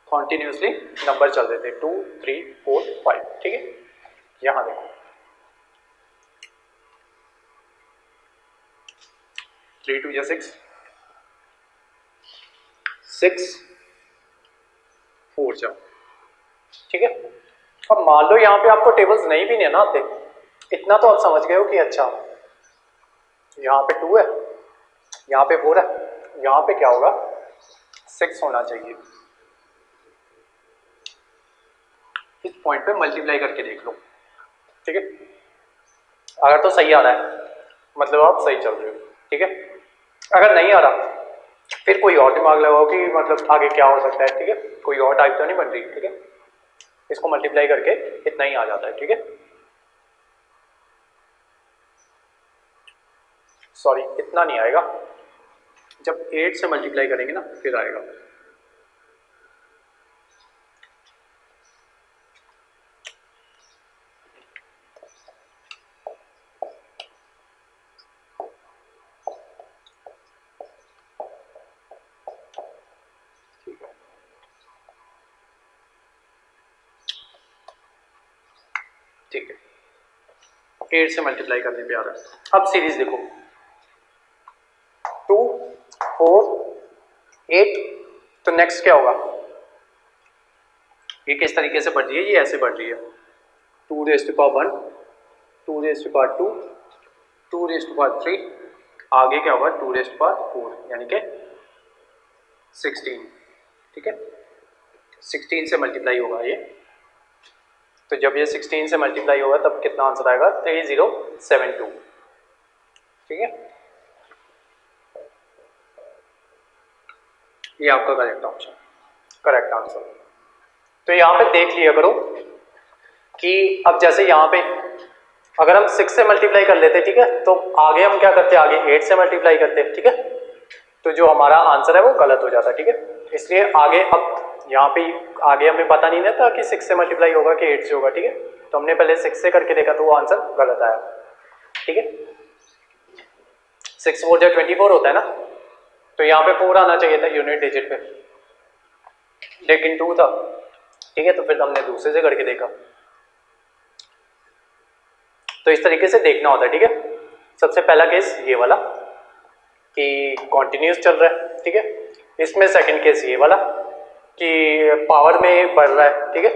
कॉन्टिन्यूसली नंबर चल रहे थे, 2 3 4 5, ठीक है। यहाँ देखो 3 2 6, 6 4 जाओ, ठीक है। अब मान लो यहाँ पे आपको टेबल्स नहीं भी नहीं ना आते, इतना तो आप समझ गए हो कि अच्छा यहाँ पे 2 है, यहाँ पे 4 है, यहाँ पे क्या होगा 6 होना चाहिए। इस पॉइंट पे मल्टीप्लाई करके देख लो, ठीक है। अगर तो सही आ रहा है मतलब आप सही चल रहे हो, ठीक है। अगर नहीं आ रहा फिर कोई और दिमाग लगाओ कि मतलब आगे क्या हो सकता है, ठीक है। कोई और टाइप तो नहीं बन रही, ठीक है। इसको मल्टीप्लाई करके इतना ही आ जाता है, ठीक है। सॉरी इतना नहीं आएगा, जब 8 से मल्टीप्लाई करेंगे ना फिर आएगा। ठीक है 8 से मल्टीप्लाई करने पे आ रहा है। अब सीरीज देखो 2 4 8, तो नेक्स्ट क्या होगा, ये किस तरीके से बढ़ रही है, ये ऐसे बढ़ रही है 2 raise to power 1, 2 raise to power 2, 2 raise to power 3, आगे क्या होगा 2 रेज़ टू पावर 4 यानी कि 16, ठीक है। 16 से मल्टीप्लाई होगा ये, तो जब ये 16 से मल्टीप्लाई होगा तब कितना आंसर आएगा 3072, ठीक है। ये आपका करेक्ट ऑप्शन, करेक्ट आंसर। तो यहाँ पे देख लिया करो कि अब जैसे यहाँ पे अगर हम 6 से मल्टीप्लाई कर लेते, ठीक है, तो आगे हम क्या करते, आगे 8 से मल्टीप्लाई करते, ठीक है। तो जो हमारा आंसर है वो गलत हो जाता, ठीक है। इसलिए आगे अब यहाँ पे आगे हमें पता नहीं था कि 6 से मल्टीप्लाई होगा कि 8 से होगा, ठीक है। तो हमने पहले 6 से करके देखा तो वो आंसर गलत आया, ठीक है। 6 4 जो 24 होता है ना, तो यहाँ पे 4 आना चाहिए था यूनिट डिजिट पे, लेकिन 2 था, ठीक है। तो फिर हमने दूसरे से करके देखा। तो इस तरीके से देखना होता है, ठीक है। सबसे पहला केस ये वाला कि कॉन्टिन्यूस चल रहा है, ठीक है। इसमें सेकंड केस ये वाला कि पावर में बढ़ रहा है, ठीक है।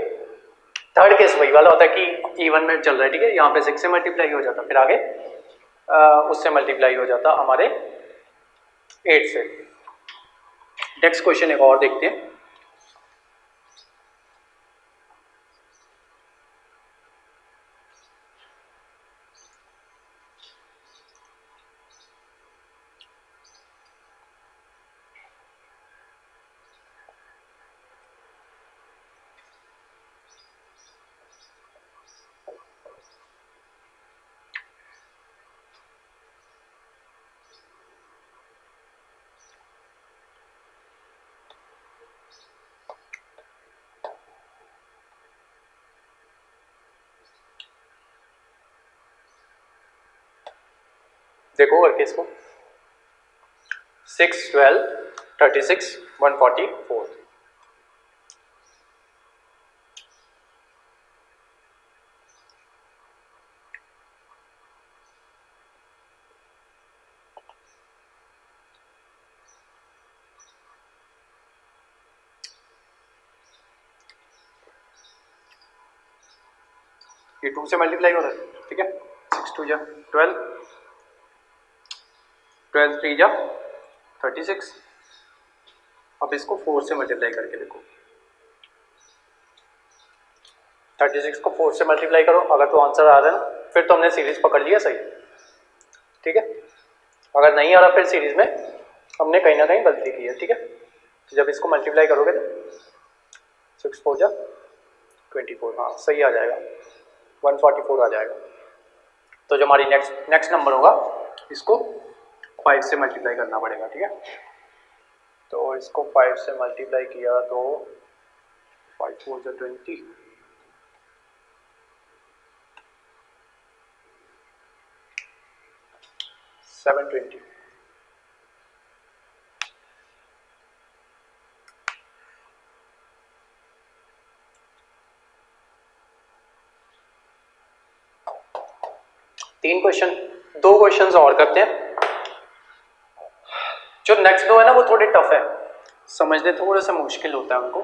थर्ड केस वही वाला होता है कि इवन में चल रहा है, ठीक है। यहाँ पे 6 से मल्टीप्लाई हो जाता, फिर आगे उससे मल्टीप्लाई हो जाता हमारे 8 से। नेक्स्ट क्वेश्चन एक और देखते हैं। देखो करके इसको 6 12 36 144, ये 2 से मल्टीप्लाई हो रहा है, ठीक है। 6 2 जा 12, 12 3 जा 36। अब इसको 4 से मल्टीप्लाई करके देखो, 36 को 4 से मल्टीप्लाई करो, अगर तो आंसर आ रहा है ना फिर तो हमने सीरीज पकड़ लिया सही, ठीक है। अगर नहीं आ रहा फिर सीरीज में हमने कहीं ना कहीं गलती की है, ठीक है। तो जब इसको मल्टीप्लाई करोगे तो 6 4 जा 24, हाँ सही आ जाएगा, 144 आ जाएगा। तो जो हमारी नेक्स्ट नंबर होगा इसको 5 से मल्टीप्लाई करना पड़ेगा, ठीक है। तो इसको 5 से मल्टीप्लाई किया तो 5 4 जा 20, 720। तीन क्वेश्चन, 2 क्वेश्चंस और करते हैं। जो नेक्स्ट 2 है ना वो थोड़े टफ है, समझने थोड़े से मुश्किल होता है उनको,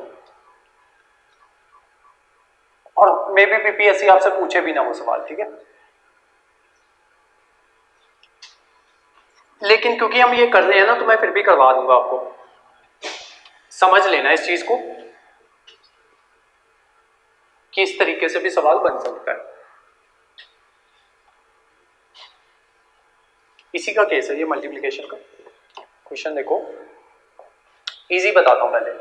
और मे बी पीपीएससी आपसे पूछे भी ना वो सवाल, ठीक है। लेकिन क्योंकि हम ये कर रहे हैं ना तो मैं फिर भी करवा दूंगा आपको, समझ लेना इस चीज को कि इस तरीके से भी सवाल बन सकता है। इसी का केस है ये मल्टीप्लिकेशन का क्वेश्चन। देखो इजी बताता हूं पहले।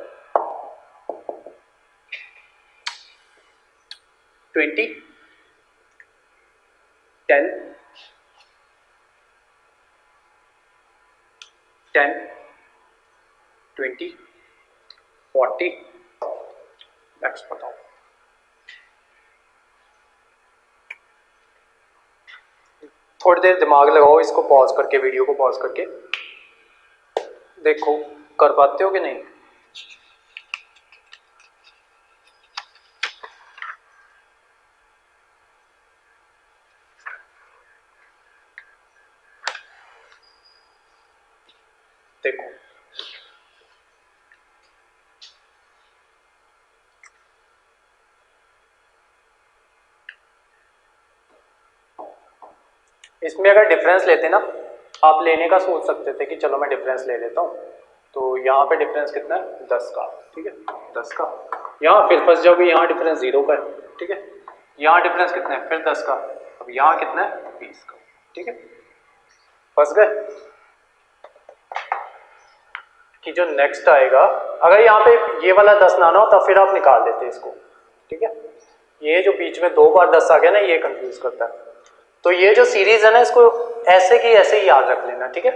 20 10 10 20 40 नेक्स्ट बताओ। थोड़ी देर दिमाग लगाओ, इसको पॉज करके, वीडियो को पॉज करके देखो कर पाते हो कि नहीं। देखो इसमें अगर डिफरेंस लेते ना, आप लेने का सोच सकते थे कि चलो मैं डिफरेंस ले लेता हूँ, तो यहाँ पे डिफरेंस कितना है 10 का, ठीक है 10 का। यहाँ फिर फंस जाओगे, यहाँ डिफरेंस 0 का है, ठीक है। यहाँ डिफरेंस कितना है फिर 10 का, अब यहाँ कितना है 20 का, ठीक है। फंस गए कि जो नेक्स्ट आएगा, अगर यहाँ पे ये वाला 10 ना ना होता फिर आप निकाल देते इसको, ठीक है। ये जो बीच में 2 बार 10 आ गया ना, ये कंफ्यूज करता है। तो ये जो सीरीज है ना, इसको ऐसे की ऐसे ही याद रख लेना, ठीक है।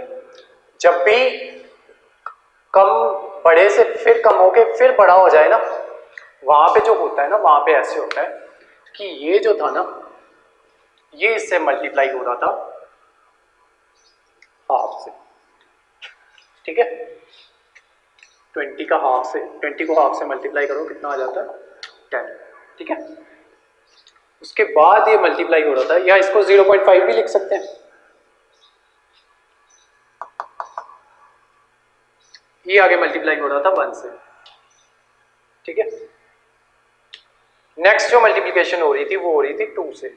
जब भी कम बड़े से फिर कम होके फिर बड़ा हो जाए ना, वहां पे जो होता है ना, वहां पे ऐसे होता है कि ये जो था ना, ये इससे मल्टीप्लाई हो रहा था हाफ से, ठीक है। 20 का हाफ से, 20 को हाफ से मल्टीप्लाई करो कितना आ जाता है 10, ठीक है। उसके बाद ये मल्टीप्लाई हो रहा था, या इसको 0.5 भी लिख सकते हैं, ये आगे मल्टीप्लाई हो रहा था 1 से, ठीक है। नेक्स्ट जो मल्टीप्लिकेशन हो रही थी वो हो रही थी 2 से,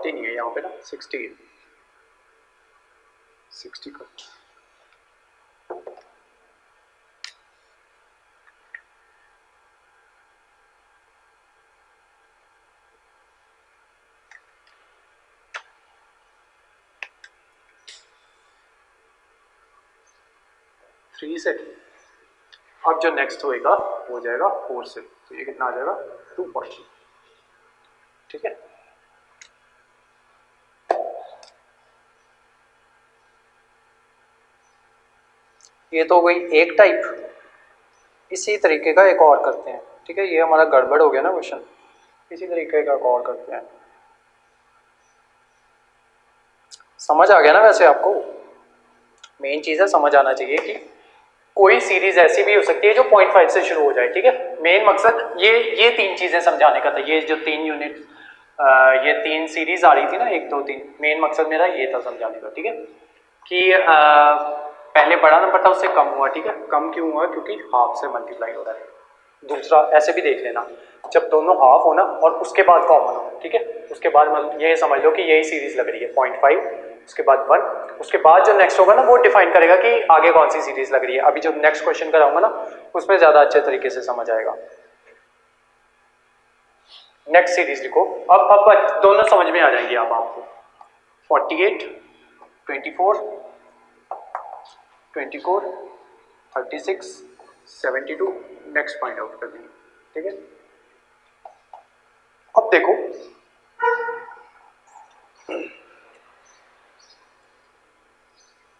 नहीं है यहाँ पे ना 60 है, 60 का थ्री से। अब जो नेक्स्ट होएगा वो हो जाएगा 4 से, तो ये कितना आ जाएगा 240, ठीक है। ये तो हो गई एक टाइप। इसी तरीके का एक और करते हैं, ठीक है। ये हमारा गड़बड़ हो गया ना क्वेश्चन, इसी तरीके का एक और करते हैं। समझ आ गया ना वैसे आपको? मेन चीज़ है समझ आना चाहिए कि कोई सीरीज ऐसी भी हो सकती है जो 0.5 से शुरू हो जाए, ठीक है। मेन मकसद ये 3 चीज़ें समझाने का था। ये जो 3 यूनिट, ये 3 सीरीज आ रही थी ना, 1 2 3, मेन मकसद मेरा ये था समझाने का, ठीक है। कि पहले बड़ा नंबर था उससे कम हुआ, ठीक है। कम क्यों हुआ? क्योंकि हाफ से मल्टीप्लाई हो रहा है। दूसरा ऐसे भी देख लेना, जब दोनों हाफ हो ना और उसके बाद कॉमन हो, ठीक है। उसके बाद ये समझ लो कि यही सीरीज लग रही है 0.5, उसके बाद 1, उसके बाद जो नेक्स्ट होगा ना वो डिफाइन करेगा कि आगे कौन सी सीरीज लग रही है। अभी जो नेक्स्ट क्वेश्चन कराऊंगा ना उसमें ज़्यादा अच्छे तरीके से समझ आएगा। नेक्स्ट सीरीज लिखो। अब दोनों समझ में आ जाएंगे अब आपको। 48, 24, 24, 36, 72, नेक्स्ट फाइंड आउट कर देंगे, ठीक है। अब देखो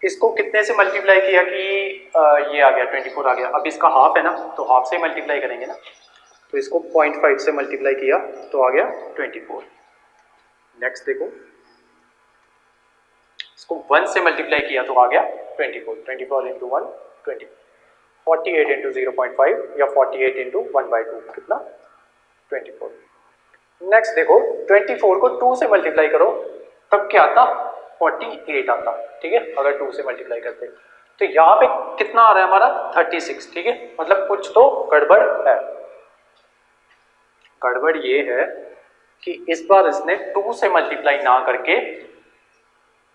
इसको कितने से मल्टीप्लाई किया कि ये आ गया 24 आ गया। अब इसका हाफ है ना, तो हाफ से मल्टीप्लाई करेंगे ना, तो इसको 0.5 से मल्टीप्लाई किया तो आ गया 24। नेक्स्ट देखो इसको 1 से मल्टीप्लाई किया तो आ गया 24, 24 इंटू 1 20, 48 इंटू 0.5 या 48 इंटू 1/2 कितना 24। नेक्स्ट देखो 24 को 2 से मल्टीप्लाई करो तब क्या आता 48 आता, ठीक है, अगर 2 से मल्टीप्लाई करते तो यहाँ पे कितना आ रहा है हमारा 36, ठीक है, मतलब कुछ तो गड़बड़ है। गड़बड़ ये है कि इस बार इसने 2 से मल्टीप्लाई ना करके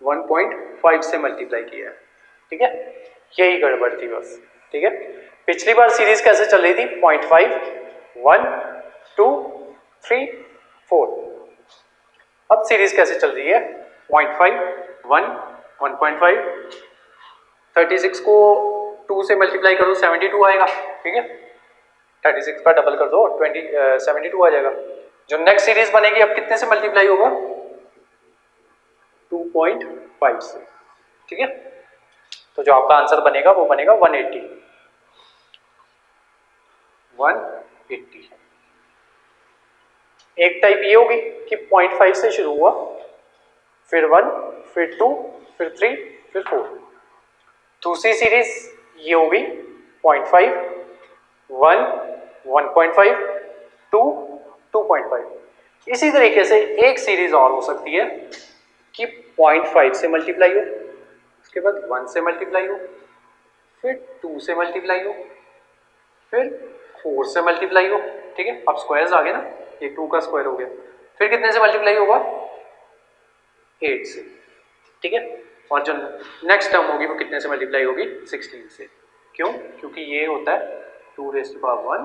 1.5 से मल्टीप्लाई किया है, ठीक है, यही गड़बड़ थी बस, ठीक है। पिछली बार सीरीज कैसे चल रही थी 0.5 1 2 3 4, अब सीरीज कैसे चल रही है 0.5 1 1.5, 36 को 2 से मल्टीप्लाई करो 72 आएगा, ठीक है, 36 का डबल कर दो 72 आ जाएगा। जो नेक्स्ट सीरीज बनेगी अब कितने से मल्टीप्लाई होगा 2.5 से, ठीक है, तो जो आपका आंसर बनेगा वो बनेगा 180। एक टाइप ये होगी कि 0.5 से शुरू हुआ, फिर 1, फिर 2, फिर 3, फिर 4। दूसरी सीरीज ये होगी 0.5 1 1.5 2 2.5। इसी तरीके से एक सीरीज और हो सकती है कि 0.5 से मल्टीप्लाई हो, उसके बाद 1 से मल्टीप्लाई हो, फिर 2 से मल्टीप्लाई हो, फिर 4 से मल्टीप्लाई हो, ठीक है, अब स्क्वायर्स आ गए ना, ये 2 का स्क्वायर हो गया, फिर कितने से मल्टीप्लाई होगा 8 से, ठीक है, और जो नेक्स्ट टर्म होगी वो कितने से मल्टीप्लाई होगी 16 से। क्यों? क्योंकि ये होता है 2 raised to power 1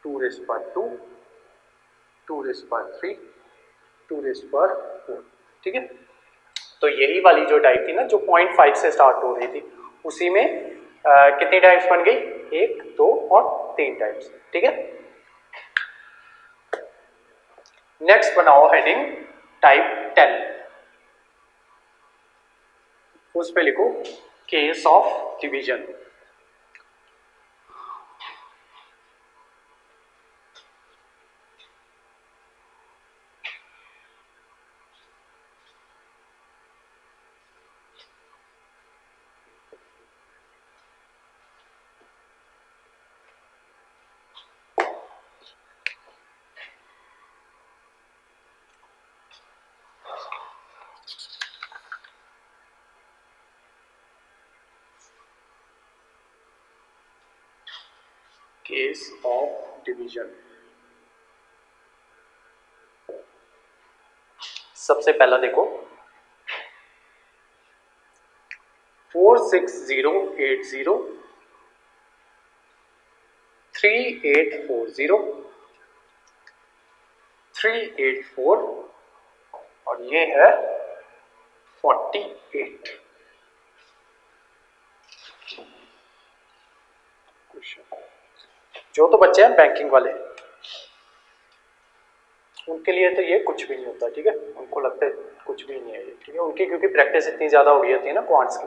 2 raised to power 2 2 raised to power 3 2 raised to power 4, ठीक है। तो यही वाली जो टाइप थी ना जो 0.5 से स्टार्ट हो रही थी उसी में कितनी टाइप्स बन गई 1 2 और 3 टाइप्स, ठीक है। नेक्स्ट बनाओ हेडिंग टाइप 10, उस पे लिखो case of division. Case of division. सबसे पहला देखो 46080 3840 384 और ये है 48। जो तो बच्चे हैं बैंकिंग वाले उनके लिए तो ये कुछ भी नहीं होता, ठीक है, उनको लगता है कुछ भी नहीं है ये, ठीक है, उनकी क्योंकि प्रैक्टिस इतनी ज़्यादा हो गई होती है ना क्वांट्स की,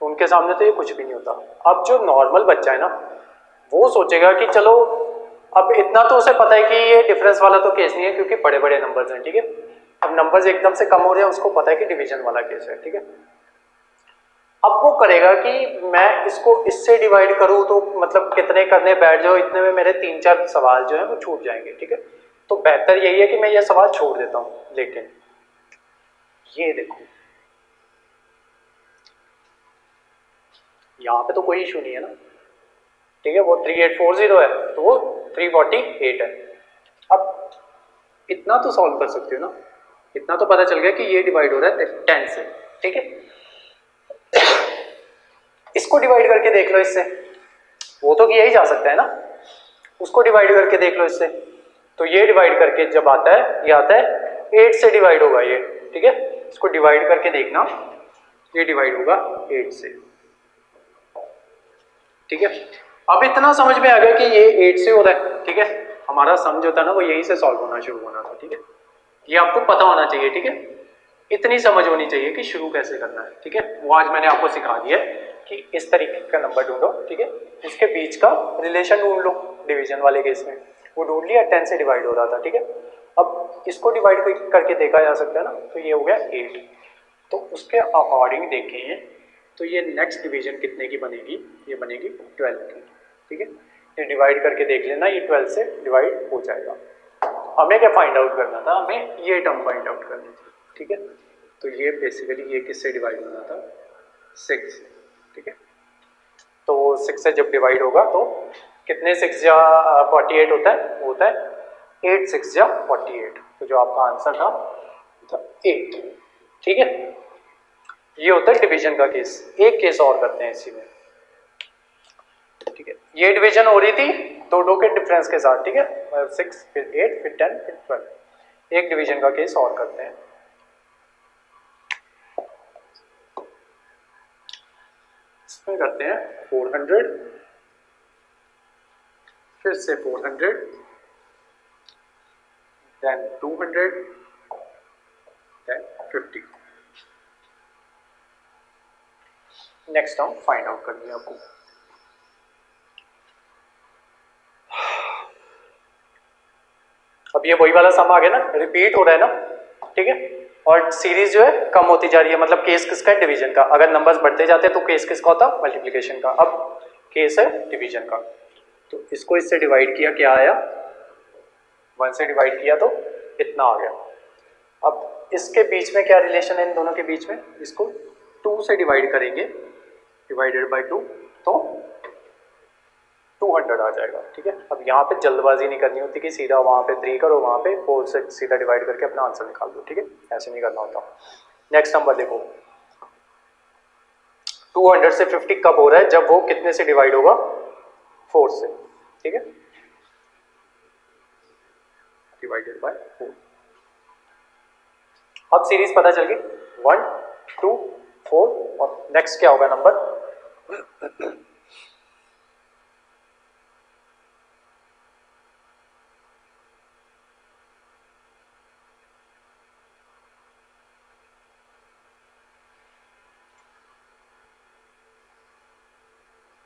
तो उनके सामने तो ये कुछ भी नहीं होता। अब जो नॉर्मल बच्चा है ना वो सोचेगा कि चलो अब इतना तो उसे पता है कि ये डिफरेंस वाला तो केस नहीं है क्योंकि बड़े बड़े नंबर्स हैं, ठीक है, अब नंबर्स एकदम से कम हो रहे हैं उसको पता है कि डिवीजन वाला केस है, ठीक है। अब वो करेगा कि मैं इसको इससे डिवाइड करूं तो मतलब कितने करने बैठ जाओ, इतने में मेरे 3-4 सवाल जो है वो छूट जाएंगे, ठीक है, तो बेहतर यही है कि मैं ये सवाल छोड़ देता हूं। लेकिन ये देखो यहाँ पे तो कोई इशू नहीं है ना, ठीक है, वो 3840 है तो वो 348 है। अब इतना तो सॉल्व कर सकते हो ना, इतना तो पता चल गया कि ये डिवाइड हो रहा है 10 से, ठीक है। इसको डिवाइड करके देख लो इससे, वो तो किया ही जा सकता है ना, उसको डिवाइड करके देख लो इससे, तो ये डिवाइड करके जब आता है ये आता है 8 से डिवाइड होगा ये, ठीक है, इसको डिवाइड करके देखना, ये डिवाइड होगा 8 से, ठीक है। अब इतना समझ में आ गया कि ये 8 से हो रहा है, ठीक है, हमारा सम जो था ना वो यहीं से सॉल्व होना शुरू होना था, ठीक है, ये आपको पता होना चाहिए, ठीक है, इतनी समझ होनी चाहिए कि शुरू कैसे करना है, ठीक है, वो आज मैंने आपको सिखा दिया कि इस तरीके का नंबर ढूंढो, ठीक है, इसके बीच का रिलेशन ढूंढ लो, डिवीजन वाले केस में वो ढूंढ लिया 10 से डिवाइड हो रहा था, ठीक है। अब इसको डिवाइड करके देखा जा सकता है ना, तो ये हो गया 8, तो उसके अकॉर्डिंग देखें तो ये नेक्स्ट डिवीजन कितने की बनेगी, ये बनेगी 12 की, ठीक है। ये डिवाइड करके देख लेना, ये 12 से डिवाइड हो जाएगा। हमें क्या फाइंड आउट करना था, हमें ये टर्म फाइंड आउट करनी थी, ठीक है। तो ये बेसिकली ये किससे डिवाइड होना था, 6, ठीक है। तो 6 से जब डिवाइड होगा तो कितने 6 या 48 होता है, वो होता है 8 6 या 48। तो जो आपका आंसर था 8, ठीक है। ये होता है डिवीजन का केस। एक केस और करते हैं इसी में, ठीक है। ये डिवीजन हो रही थी दो के डिफरेंस के साथ, ठीक है। 6 फिर 8 फिर 10 फिर 12। एक डिवीजन का केस और करते हैं। इसमें करते हैं 400, फिर से 400, देन 200, देन 50। नेक्स्ट हम फाइंड आउट करनी है आपको। अब ये वही वाला सम आ गया ना, रिपीट हो रहा है ना, ठीक है। और सीरीज जो है कम होती जा रही है, मतलब केस किसका है, डिवीजन का। अगर नंबर्स बढ़ते जाते हैं तो केस किसका होता, मल्टीप्लिकेशन का। अब केस है डिवीजन का, तो इसको इससे डिवाइड किया, क्या आया, 1 से डिवाइड किया तो इतना आ गया। अब इसके बीच में क्या रिलेशन है इन दोनों के बीच में, इसको 2 से डिवाइड करेंगे, डिवाइडेड बाई 2 तो 200 आ जाएगा, ठीक है। अब यहाँ पे जल्दबाजी नहीं करनी होती कि सीधा वहाँ पे 3 करो, वहाँ पे 4 से सीधा डिवाइड करके अपना आंसर निकाल दो, ठीक है। ऐसे नहीं करना होता। नेक्स्ट नंबर देखो, 200 से 50 कब हो रहा है, जब वो कितने से डिवाइड होगा, 4 से, ठीक है, डिवाइडेड बाय 4। अब सीरीज पता चल गई, 1 2 4, और नेक्स्ट क्या होगा नंबर,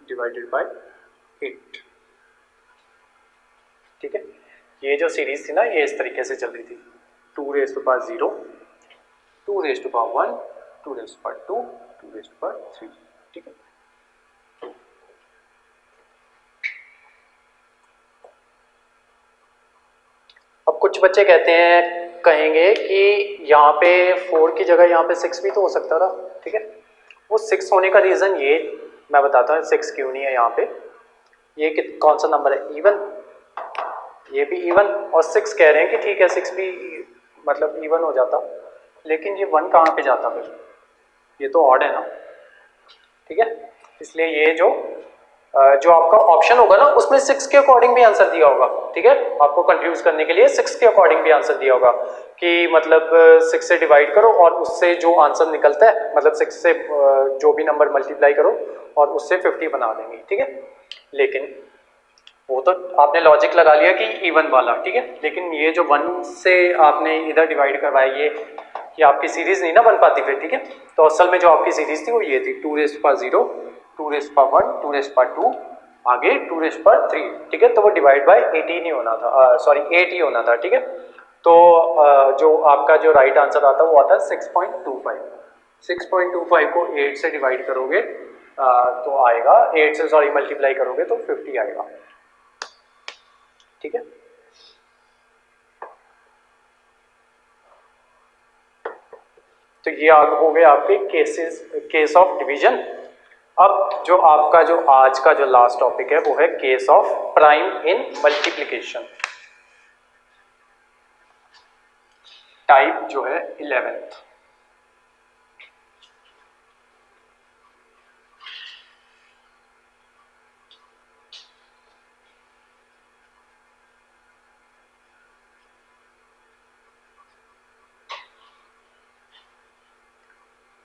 डिवाइडेड बाय 8, ठीक है। ये जो सीरीज थी ना, ये इस तरीके से चल रही थी, 2 raise to power 0, 2 raise to power 1, 2 raise to power 2, 2 raise to power 3, ठीक है। अब कुछ बच्चे कहते हैं, कहेंगे कि यहाँ पे 4 की जगह यहाँ पे 6 भी तो हो सकता था, ठीक है। वो 6 होने का रीज़न ये मैं बताता हूँ, 6 क्यों नहीं है यहाँ पे। ये कौन सा नंबर है, इवन, ये भी इवन, और 6 कह रहे हैं कि ठीक है 6 भी मतलब इवन हो जाता, लेकिन ये 1 कहाँ पे जाता फिर, ये तो ऑड है ना, ठीक है। इसलिए ये जो आपका ऑप्शन होगा ना, उसमें 6 के अकॉर्डिंग भी आंसर दिया होगा, ठीक है। आपको कंफ्यूज करने के लिए 6 के अकॉर्डिंग भी आंसर दिया होगा कि मतलब 6 से डिवाइड करो और उससे जो आंसर निकलता है, मतलब 6 से जो भी नंबर मल्टीप्लाई करो और उससे 50 बना देंगे, ठीक है। लेकिन वो तो आपने लॉजिक लगा लिया कि इवन वाला, ठीक है। लेकिन ये जो 1 से आपने इधर डिवाइड करवाया, ये आपकी सीरीज नहीं ना बन पाती फिर, ठीक है। तो असल में जो आपकी सीरीज थी वो ये थी, 2 raise to power 0, 2 raise to power 1, 2 raise to power 2, आगे 2 रेज़ टू पावर 3, ठीक है। तो वो डिवाइड बाय 18 ही होना था, सॉरी 8 ही होना था, ठीक है। तो जो आपका जो राइट आंसर आता है वो आता है 6.25। 6.25 को 8 से डिवाइड करोगे तो आएगा, 8 से सॉरी मल्टीप्लाई करोगे तो 50 आएगा, ठीक है। तो ये हो गए आपके केस ऑफ डिवीजन। अब जो आपका जो आज का जो लास्ट टॉपिक है वो है case of prime in multiplication, type जो है 11th।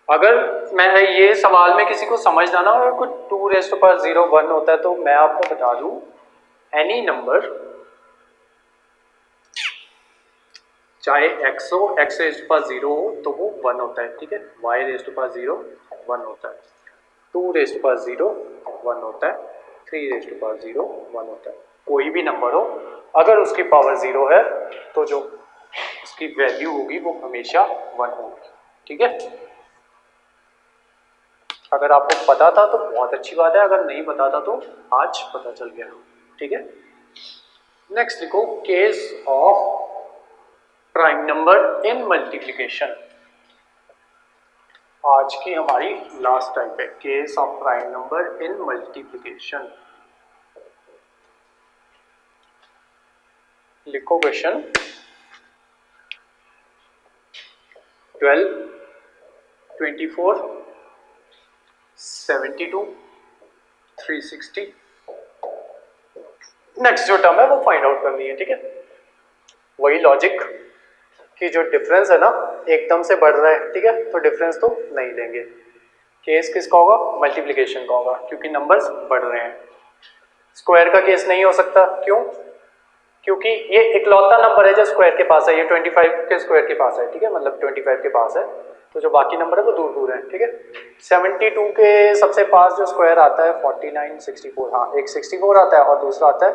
अगर मैं ये सवाल में किसी को समझ ना हो, कुछ 2 रेज़ टू पावर 0 1 होता है, तो मैं आपको बता दूं, एनी नंबर चाहे x हो, x रेज़ टू पावर 0 हो तो वो 1 होता है, ठीक है। y रेज़ टू पावर 0 1 होता है, 2 रेज़ टू पावर 0 1 होता है, 3 रेज़ टू पावर 0 1 होता है। कोई भी नंबर हो, अगर उसकी पावर 0 है तो जो उसकी वैल्यू होगी वो हमेशा 1 होगी, ठीक है। अगर आपको पता था तो बहुत अच्छी बात है, अगर नहीं पता था तो आज पता चल गया। ठीक है, नेक्स्ट लिखो case of prime number in multiplication. आज की हमारी लास्ट टाइप है case of prime number in multiplication. लिखो क्वेश्चन 12, 24, 72, 360। नेक्स्ट जो टर्म है वो फाइंड आउट करनी है। ठीक है, वही लॉजिक कि जो डिफरेंस है ना एकदम से बढ़ रहा है, ठीक है, तो डिफरेंस तो नहीं लेंगे। केस किसका होगा? मल्टीप्लिकेशन का होगा, क्योंकि नंबर्स बढ़ रहे हैं। स्क्वायर का केस नहीं हो सकता, क्यों? क्योंकि ये इकलौता नंबर है जो स्क्वायर के पास है, ये 25 के स्क्वायर के पास है। ठीक है, मतलब 25 के पास है, तो जो बाकी नंबर है वो दूर दूर है। ठीक है, 72 के सबसे पास जो स्क्वायर आता है 49, 64, हाँ एक 64 आता है और दूसरा आता है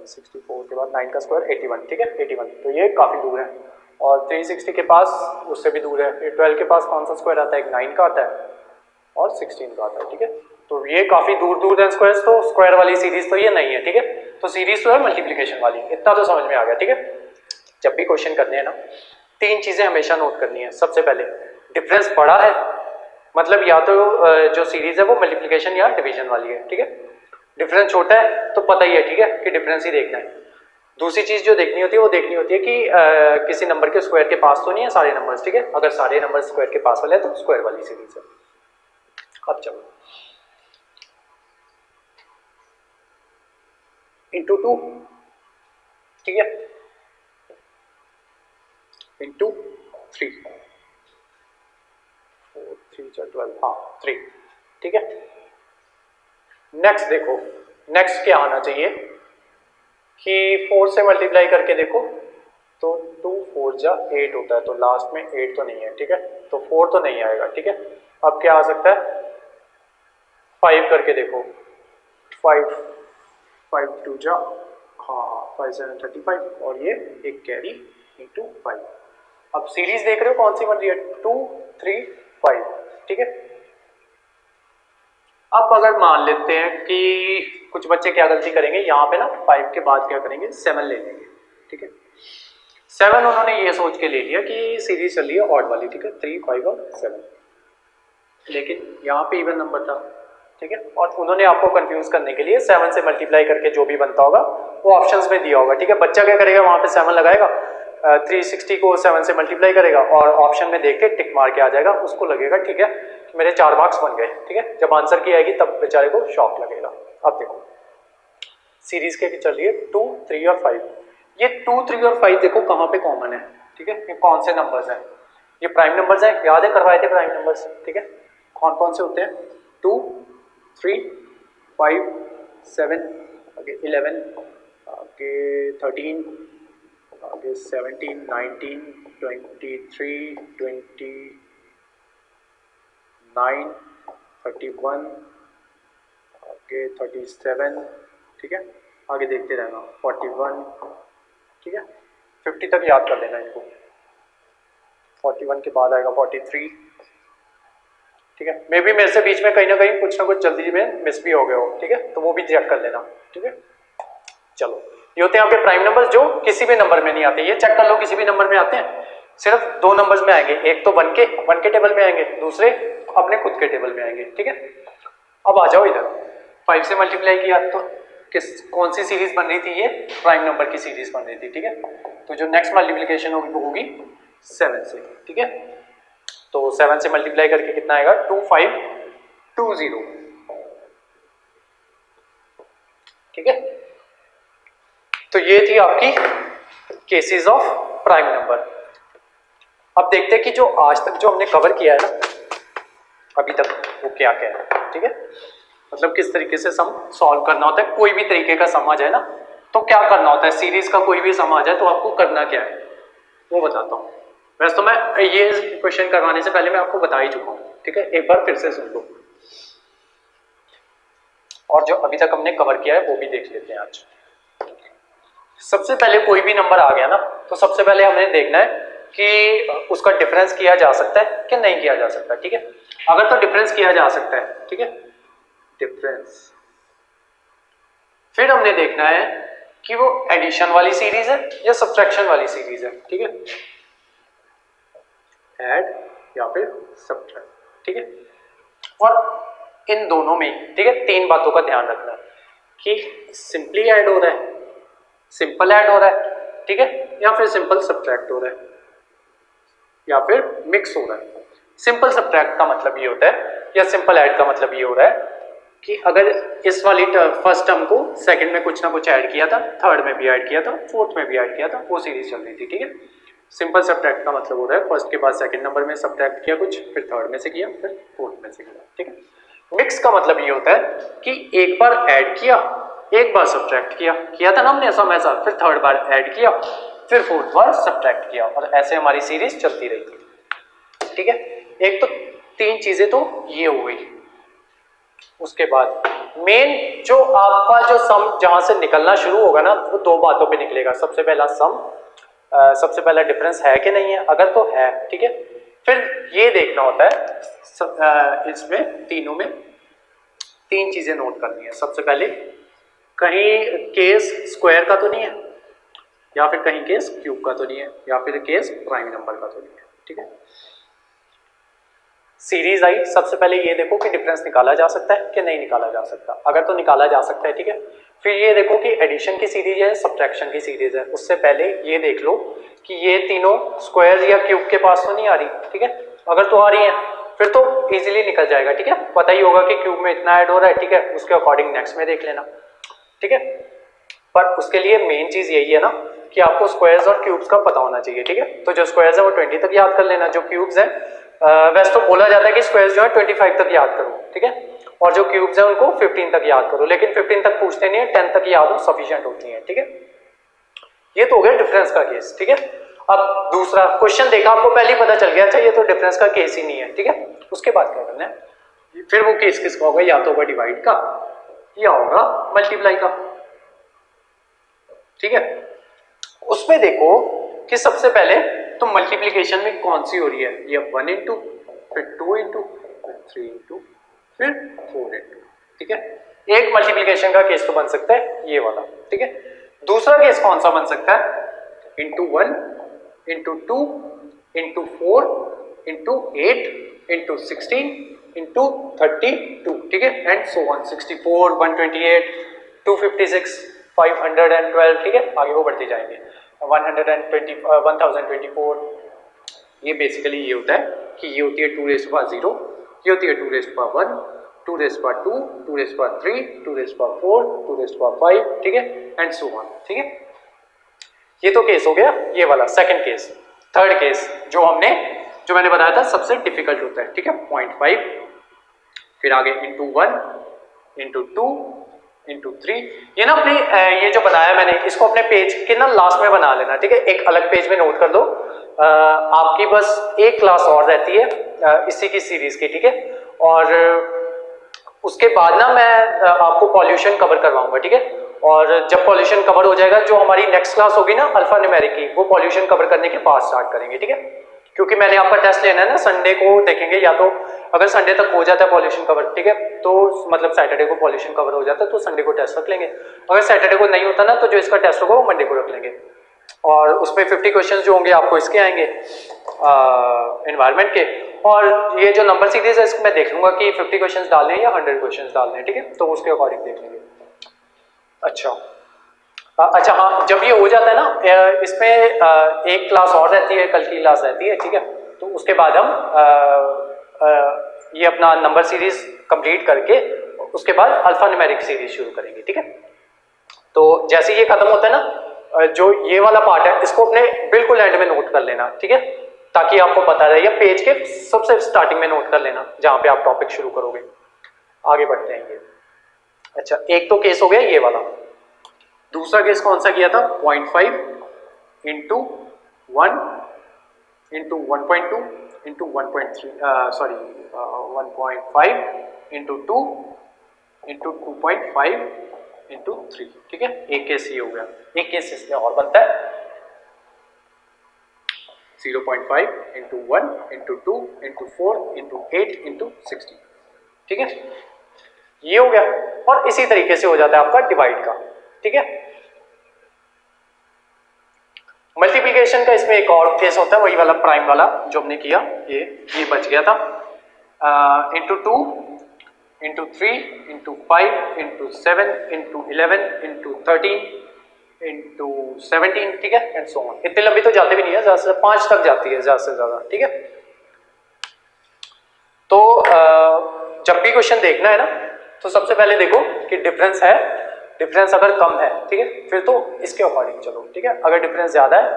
64 के बाद 9 का स्क्वायर 81। ठीक है, 81, तो ये काफ़ी दूर है। और 360 के पास उससे भी दूर है। 12 के पास कौन सा स्क्वायर आता है? एक 9 का आता है और 16 का आता है। ठीक है, तो ये काफ़ी दूर दूर है स्क्वायर्स, तो स्क्वायर वाली सीरीज तो ये नहीं है। ठीक है, तो सीरीज तो है मल्टीप्लिकेशन वाली। इतना तो समझ में आ गया। ठीक है, जब भी क्वेश्चन करने हैं ना, तीन चीज़ें हमेशा नोट करनी है। सबसे पहले डिफरेंस बड़ा है, मतलब या तो जो सीरीज है वो मल्टीप्लिकेशन या डिवीजन वाली है। ठीक है, डिफरेंस छोटा है तो पता ही है, ठीक है, कि डिफरेंस ही देखना है। दूसरी चीज जो देखनी होती है वो देखनी होती है कि किसी नंबर के स्क्वायर के पास तो नहीं है सारे नंबर्स। ठीक है, अगर सारे नंबर स्क्वायर के पास वाले हैं तो स्क्वायर वाली सीरीज है। अब चलो इंटू 2, ठीक है, इंटू 3, 4, 3 12, हाँ 3। ठीक है, नेक्स्ट देखो, नेक्स्ट क्या आना चाहिए कि 4 से मल्टीप्लाई करके देखो तो 2 4 जा 8 होता है, तो लास्ट में 8 तो नहीं है। ठीक है, तो 4 तो नहीं आएगा। ठीक है, अब क्या आ सकता है? 5 करके देखो, 5 5 2 जा, हाँ 5 7 35 और ये एक कैरी इंटू 5। अब सीरीज देख रहे हो कौन सी बन रही है? 2 3 5। ठीक है, अब अगर मान लेते हैं कि कुछ बच्चे क्या गलती करेंगे, यहाँ पे ना 5 के बाद क्या करेंगे? 7 ले लेंगे। ठीक है, 7 उन्होंने ये सोच के ले लिया कि सीरीज चल रही है ऑड वाली। ठीक है, 3 5 और 7, लेकिन यहाँ पे इवन नंबर था। ठीक है, और उन्होंने आपको कंफ्यूज करने के लिए 7 से मल्टीप्लाई करके जो भी बनता होगा वो ऑप्शंस में दिया होगा। ठीक है, बच्चा क्या करेगा? वहाँ पे 7 लगाएगा, 360 को 7 से मल्टीप्लाई करेगा और ऑप्शन में देख के टिक मार के आ जाएगा। उसको लगेगा ठीक है मेरे 4 मार्क्स बन गए। ठीक है, जब आंसर की आएगी तब बेचारे को शॉक लगेगा। अब देखो सीरीज के चल रही है 2 3 और 5। ये 2 3 और 5 देखो कहाँ पे कॉमन है। ठीक है, ये कौन से नंबर्स हैं? ये प्राइम नंबर्स हैं, याद है करवाए थे प्राइम नंबर्स। ठीक है, कौन कौन से होते हैं? 2 3 5 7, आगे 11, आगे 13, आगे 17 19 23 29 31, आगे 37। ठीक है, आगे देखते रहना 41। ठीक है, 50 तक याद कर लेना इनको। 41 के बाद आएगा 43। ठीक है, मे भी मेरे से बीच में कहीं ना कहीं कुछ ना कुछ जल्दी में मिस भी हो गए हो। ठीक है, तो वो भी चेक कर लेना। ठीक है, चलो ये होते हैं आपके प्राइम नंबर्स जो किसी भी नंबर में नहीं आते। ये चेक कर लो किसी भी नंबर में आते हैं, सिर्फ 2 नंबर्स में आएंगे, एक तो 1 के टेबल में आएंगे, दूसरे अपने खुद के टेबल में आएंगे। ठीक है, अब आ जाओ इधर, 5 से मल्टीप्लाई किया तो कौन सी सीरीज बन रही थी? ये प्राइम नंबर की सीरीज बन रही थी। ठीक है, तो जो नेक्स्ट मल्टीप्लिकेशन होगी वो होगी 7 से। ठीक है, तो 7 से मल्टीप्लाई करके कितना आएगा? 2520। ठीक है, तो ये थी आपकी केसेस ऑफ प्राइम नंबर। अब देखते हैं कि जो आज तक जो हमने कवर किया है ना अभी तक, वो क्या क्या है। ठीक है, मतलब किस तरीके से सम सॉल्व करना होता है। कोई भी तरीके का सम आ जाए ना तो क्या करना होता है, सीरीज का कोई भी सम आ जाए तो आपको करना क्या है वो बताता हूँ। वैसे तो मैं ये क्वेश्चन करवाने से पहले मैं आपको बता ही चुका हूँ। ठीक है, एक बार फिर से सुन लो और जो अभी तक हमने कवर किया है वो भी देख लेते हैं आज। सबसे पहले कोई भी नंबर आ गया ना तो सबसे पहले हमें देखना है कि उसका डिफरेंस किया जा सकता है कि नहीं किया जा सकता। ठीक है, अगर तो डिफरेंस किया जा सकता है, ठीक है, डिफरेंस। फिर हमने देखना है कि वो एडिशन वाली सीरीज है या सब्ट्रैक्शन वाली सीरीज है, ठीक है, ऐड या फिर सब्ट्रैक्ट, ठीक है। और इन दोनों में, ठीक है, तीन बातों का ध्यान रखना कि सिंपली ऐड हो रहा है, सिंपल ऐड हो रहा है, ठीक है, या फिर सिंपल सब्ट्रैक्ट हो रहा है, या फिर मिक्स हो रहा है। सिंपल सब्ट्रैक्ट का मतलब ये होता है या सिंपल ऐड का मतलब ये हो रहा है कि अगर इस वाली फर्स्ट टर्म को सेकंड में कुछ ना कुछ ऐड किया था, थर्ड में भी ऐड किया था, फोर्थ में भी ऐड किया था, वो सीरीज चल रही थी, ठीक है। सिंपल सब्ट्रैक्ट का मतलब हो रहा है फर्स्ट के बाद सेकंड नंबर में सब्ट्रैक्ट किया कुछ, फिर थर्ड में से किया, फिर फोर्थ में से किया, ठीक है। मिक्स का मतलब ये होता है कि एक बार ऐड किया, एक बार सब्ट्रैक्ट किया था ना हमने ऐसा, फिर थर्ड बार ऐड किया, फिर फोर्थ बार सब्ट्रैक्ट किया, और ऐसे हमारी सीरीज चलती रही थी, ठीक है। एक तो तीन चीजें तो ये हो गई। उसके बाद मेन जो आपका जो सम जहां से निकलना शुरू होगा ना, वो दो बातों पे निकलेगा। सबसे पहला सम, सबसे पहला डिफरेंस है कि नहीं है, अगर तो है, ठीक है, फिर ये देखना होता है इसमें तीनों में तीन चीजें नोट करनी है। सबसे पहले कहीं केस स्क्वायर का तो नहीं है, या फिर कहीं केस क्यूब का तो नहीं है, या फिर केस प्राइम नंबर का तो नहीं है, ठीक है। सीरीज आई, सबसे पहले ये देखो कि डिफरेंस निकाला जा सकता है कि नहीं निकाला जा सकता। अगर तो निकाला जा सकता है, ठीक है, फिर ये देखो कि एडिशन की सीरीज है, सब्ट्रैक्शन की सीरीज है। उससे पहले ये देख लो कि ये तीनों स्क्वायर या क्यूब के पास तो नहीं आ रही, ठीक है। अगर तो आ रही है फिर तो इजीली निकल जाएगा, ठीक है। पता ही होगा कि क्यूब में इतना ऐड हो रहा है, ठीक है, उसके अकॉर्डिंग नेक्स्ट में देख लेना, ठीक है। पर उसके लिए मेन चीज यही है ना कि आपको स्क्वायर्स और क्यूब्स का पता होना चाहिए, ठीक है। तो जो स्क्वायर्स है वो 20 तक याद कर लेना, जो क्यूब्स है वैसे तो बोला जाता है कि स्क्वायर्स जो है 25 तक याद करो, ठीक है, और जो क्यूब्स है उनको 15 तक याद करो, लेकिन 15 तक पूछते नहीं है, 10 तक याद हो सफिशिएंट होती है, ठीक है। ये तो हो गया डिफरेंस का केस, ठीक है। अब दूसरा क्वेश्चन देखा, आपको पहले ही पता चल गया, अच्छा ये तो डिफरेंस का केस ही नहीं है, ठीक है। उसके बाद क्या करना है, फिर वो केस किसका होगा, या तो होगा डिवाइड का या होगा मल्टीप्लाई का, ठीक है। उसमें देखो कि सबसे पहले तो मल्टीप्लिकेशन में कौन सी हो रही है, ये 1 इंटू, फिर 2 इंटू, फिर 3 इंटू, फिर 4 इंटू, ठीक है। एक मल्टीप्लिकेशन का केस तो बन सकता है ये वाला, ठीक है। दूसरा केस कौन सा बन सकता है, into 1 into 2 into 4 into 8 into 16 into 32, ठीक है, एंड सो ऑन, 64, 128, 256, 512, ठीक है, आगे वो बढ़ते जाएंगे, 120, 1024। ये बेसिकली ये होता है कि ये होती है 2 रेज़ पावर 0, ये होती है 2 rays power 1, 2 rays power 2, 2 rays power 3, 2 rays power 4, 2 rays power 5, ठीक है, एंड सो ऑन, ठीक है। ये तो केस हो गया ये वाला सेकंड केस। थर्ड केस जो मैंने बताया था सबसे डिफिकल्ट होता है, ठीक है, 0.5, फिर आगे इंटू 1 इंटू 2 इंटू 3। ये ना अपनी ये जो बनाया मैंने इसको अपने पेज के ना लास्ट में बना लेना, ठीक है, एक अलग पेज में नोट कर दो। आपकी बस एक क्लास और रहती है इसी की सीरीज की, ठीक है, और उसके बाद ना मैं आपको पॉल्यूशन कवर करवाऊंगा, ठीक है। और जब पॉल्यूशन कवर हो जाएगा, जो हमारी नेक्स्ट क्लास होगी ना अल्फा न्यूमेरिक की, वो पॉल्यूशन कवर करने के बाद स्टार्ट करेंगे, ठीक है। क्योंकि मैंने आपका टेस्ट लेना है ना, संडे को देखेंगे, या तो अगर संडे तक हो जाता है पॉल्यूशन कवर, ठीक है, तो मतलब सैटरडे को पॉल्यूशन कवर हो जाता है तो संडे को टेस्ट रख लेंगे। अगर सैटरडे को नहीं होता ना, तो जो इसका टेस्ट होगा वो मंडे को रख लेंगे, और उसमें 50 क्वेश्चन जो होंगे आपको इसके आएंगे एनवायरनमेंट के। और ये जो नंबर सीरीज है इसको मैं देख लूंगा कि 50 क्वेश्चन डालने हैं या 100 क्वेश्चन डालने हैं, ठीक है, तो उसके अकॉर्डिंग देख लेंगे। अच्छा हाँ, जब ये हो जाता है ना, इसमें एक क्लास और रहती है, कल की क्लास रहती है, ठीक है, तो उसके बाद हम ये अपना नंबर सीरीज कंप्लीट करके उसके बाद अल्फा न्यूमेरिक सीरीज शुरू करेंगे, ठीक है। तो जैसे ये खत्म होता है ना, जो ये वाला पार्ट है इसको अपने बिल्कुल एंड में नोट कर लेना, ठीक है, ताकि आपको पता रहे, या पेज के सबसे स्टार्टिंग में नोट कर लेना जहां पे आप टॉपिक शुरू करोगे। आगे बढ़ते हैं ये। अच्छा, एक तो केस हो गया ये वाला। दूसरा केस कौन सा किया था, 0.5 into 1 into 1.2 into 1.3 1.5 into 2 into 2.5 into 3, ठीक है। एक केस ये हो गया, एक केस इसमें और बनता है। 0.5 into 1 into 2 into 4 into 8 into 60। ठीक है, ये हो गया। और इसी तरीके से हो जाता है आपका डिवाइड का। ठीक है, मल्टीप्लिकेशन का इसमें एक और केस होता है, वही वाला प्राइम वाला जो हमने किया, ये बच गया था। Into 2 into 3 into 5 into 7 into 11 into 13 into 17। ठीक है, एंड सो ऑन। इतनी लंबी तो जाती भी नहीं है, ज्यादा से 5 तक जाती है ज्यादा से ज्यादा। ठीक है, तो जब भी क्वेश्चन देखना है ना, तो सबसे पहले देखो कि डिफरेंस है, डिफरेंस अगर कम है, ठीक है, फिर तो इसके अकॉर्डिंग चलो। ठीक है, अगर डिफरेंस ज्यादा है,